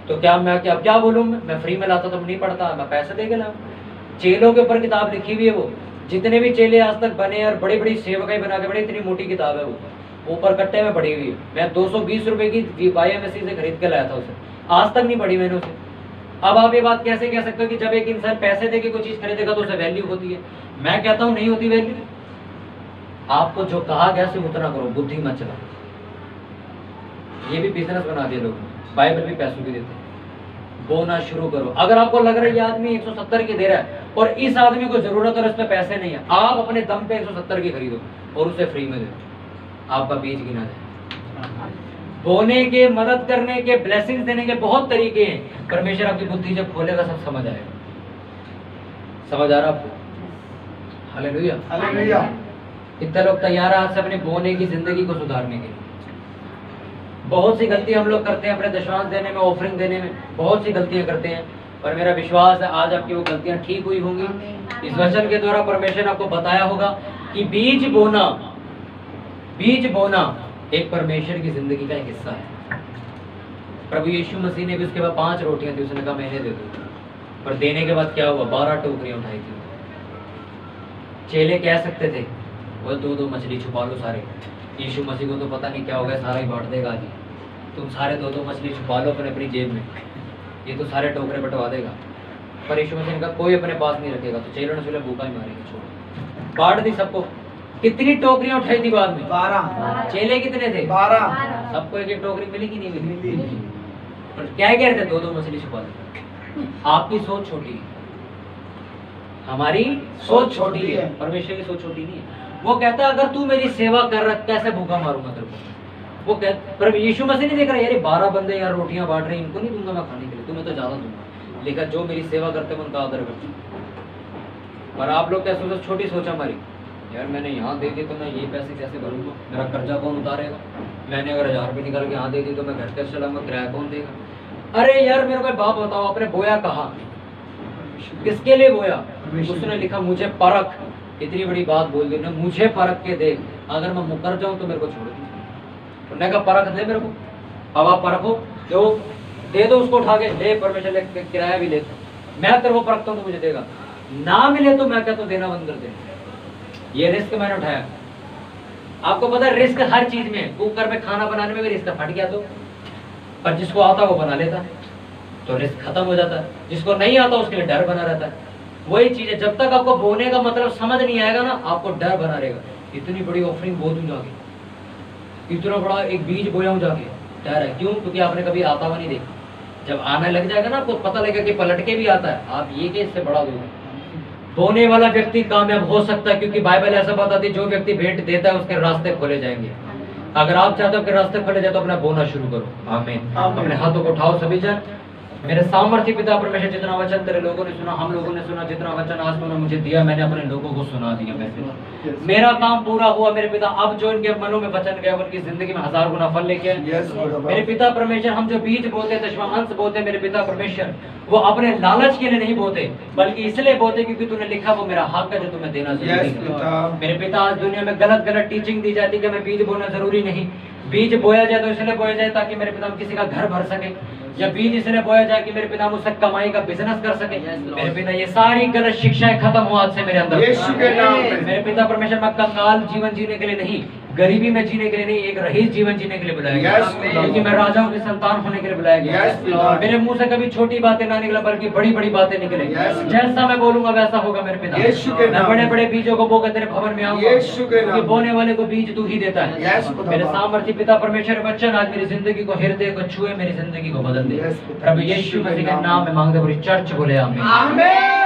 तो क्या मैं क्या बोलूँ? मैं फ्री में लाता तो नहीं पढ़ता, मैं पैसे दे के लाऊं। चेलों के ऊपर किताब लिखी हुई है, वो जितने भी चेले आज तक बने और बड़ी बड़ी सेवकाई बना के बड़े, इतनी मोटी किताब है वो, ऊपर कट्टे में पड़ी हुई है। मैं 220 रुपए की YMSC से खरीद के लाया था उसे, आज तक नहीं पढ़ी मैंने उसे। अब आप ये बात कैसे कह सकते हो कि जब एक इंसान पैसे दे के कोई चीज खरीदेगा तो उसे वैल्यू होती है? मैं कहता हूँ नहीं होती वैल्यू। आपको जो कहा गया सिर्फ उतना करो, बुद्धि मत चला। ये भी बिजनेस बना दिया लोगों ने, बाइबल भी पैसों की देते हैं। बोना शुरू करो। अगर आपको लग रहा है ये आदमी 170 की दे रहा है और इस आदमी को जरूरत है और इसमें पैसे नहीं है, आप अपने दम पे 170 की खरीदो और उसे फ्री में दे दो, आपका बीज गिना जाए। बोने के, मदद करने के, ब्लेसिंग्स देने के बहुत तरीके हैं। परमेश्वर आपकी बुद्धि जब खोलेगा सब समझ आएगा। समझ आ रहा आपको? Hallelujah, hallelujah. कितने लोग तैयार है आज से अपनी बोने की जिंदगी को सुधारने के लिए? बहुत सी गलतियां हम लोग करते हैं अपने दशमांश देने में, ऑफरिंग देने में, बहुत सी गलतियां करते हैं, पर मेरा विश्वास है आज आपकी वो गलतियां ठीक हुई होंगी। इस वचन के द्वारा परमेश्वर ने आपको बताया होगा कि बीज बोना एक परमेश्वर की जिंदगी का एक हिस्सा है। प्रभु यीशु मसीह ने भी उसके बाद 5 रोटियां थी, उसने कहा मैंने दे दो, पर देने के बाद क्या हुआ? 12 टोकरियां उठाई थी। चेले कह सकते थे वो 2-2 मछली छुपा लो सारे। यीशु मसीह को तो पता नहीं क्या हो गया, सारा ही बांट देगा आज। तुम सारे 2-2 मछली छुपा लो अपनी जेब में, ये तो सारे टोकरे बंटवा देगा। पर यीशु मसीह ने कहा कोई अपने पास नहीं रखेगा तो चेलों ने बोला भूखा ही मारेंगे, छोड़ो। बांट दी सबको। कितनी टोकरियां उठाई थी बाद में? 12। चेले कितने थे? 12। सबको एक एक टोकरी मिली कि नहीं मिली? पर क्या कह रहे थे? 2-2 मछली छुपा दो। आपकी सोच छोटी है, हमारी सोच छोटी है, परमेश्वर की सोच छोटी नहीं है। वो कहता है अगर तू मेरी सेवा कर रहा कैसे भूखा मारूंगा तेरे को? वो कहता, पर यीशु मसीह नहीं देख रहा यार 12 बंदे यार रोटियां बांट रहे हैं, इनको नहीं दूंगा मैं खाने के लिए, तुम्हें तो ज्यादा दूंगा, लेकिन जो मेरी सेवा करते हैं उनका आदर करते। पर आप लोग क्या सोचते? छोटी सोच हमारी, यार मैंने यहाँ दे दी तो मैं ये पैसे कैसे भरूंगा, मेरा कर्जा कौन उतारेगा, मैंने अगर 1000 रुपये निकाल के यहाँ दे दी तो मैं घर कैसे चलाऊंगा, किराया कौन देगा? अरे यार मेरे को बाप बताओ, आपने बोया कहाँ, किसके लिए बोया? उसने लिखा मुझे परख। इतनी बड़ी बात बोल दी ना, मुझे परख के दे, अगर मैं मुकर जाऊं तो मेरे को छोड़ दे। उन्होंने कहा परख दे मेरे को, अब आप परखो, दे दो उसको उठा के, ले परमेश्वर ले, किराया भी ले, मैं तेरे को परखता हूँ तो मुझे देगा, ना मिले तो मैं क्या तो देना बंद कर दे। ये रिस्क मैंने उठाया। आपको पता है रिस्क हर चीज में, कुकर में खाना बनाने में भी रिस्क, फट गया तो, पर जिसको आता वो बना लेता तो रिस्क खत्म हो जाता है, जिसको नहीं आता उसके लिए डर बना रहता है। वही चीज है, जब तक आपको बोने का मतलब समझ नहीं आएगा ना, आपको डर बना रहेगा। इतनी बड़ी ऑफरिंग बो दूं जाके, इतना बड़ा एक बीज बोया हूं जाके, डर है। क्यों? क्योंकि आपने कभी आता हुआ नहीं देखा। जब आने लग जाएगा ना, आपको पता लगेगा कि पलट के भी आता है, आप ये कि इससे बड़ा दोगे। बोने वाला व्यक्ति कामयाब हो सकता है, क्योंकि बाइबल ऐसा बताती है जो व्यक्ति भेंट देता है उसके रास्ते खोले जाएंगे। अगर आप चाहते हो कि रास्ते खोले जाए तो अपना बोना शुरू करो। आमीन। अपने हाथों को उठाओ सभी जन। मेरे सामर्थ्य पिता परमेश्वर, जितना वचन तेरे लोगों ने सुना, हम लोगों ने सुना, जितना वचन आज तूने मुझे दिया मैंने अपने लोगों को सुना दिया। मेरा काम पूरा हुआ मेरे पिता। अब जो इनके मनों में वचन गया उनकी जिंदगी में 1000 गुना फल लेके मेरे पिता परमेश्वर। हम जो बीज बोते, दशवां अंश बोते मेरे पिता परमेश्वर, वो अपने लालच के लिए नहीं बोते, बल्कि इसलिए बोते क्योंकि तूने लिखा वो मेरा हक है जो तुम्हें देना जरूरी है। मेरे पिता आज दुनिया में गलत गलत टीचिंग दी जाती है कि मैं बीज बोना जरूरी नहीं। बीज बोया जाए तो इसलिए बोया जाए ताकि मेरे पिता किसी का घर भर सके, या बीज इसलिए बोया जाए कि मेरे पिता मुझसे कमाई का बिजनेस कर सके। मेरे पिता ये सारी गलत शिक्षाएं खत्म हो आज से मेरे अंदर। मेरे पिता परमेश्वर, मैं कंगाल जीवन जीने के लिए नहीं, गरीबी में जीने के लिए नहीं, एक रईस जीवन जीने के लिए बुलाया गया, क्योंकि मैं राजाओं की संतान होने के लिए बुलाया गया। मेरे मुंह से कभी छोटी बातें ना निकले बल्कि बड़ी बड़ी बातें निकले। जैसा मैं बोलूंगा वैसा होगा मेरे पिता। मैं बड़े बड़े बीजों को बोकर तेरे भवन में आऊंगा, क्योंकि बोने वाले को बीज तू ही देता है। मेरे सामर्थ्य पिता परमेश्वर वचन आज मेरी जिंदगी को, हृदय को छुए, मेरी जिंदगी को बदल दे। प्रभु यीशु मसीह के नाम में मांगते पूरी चर्च बोले आमीन।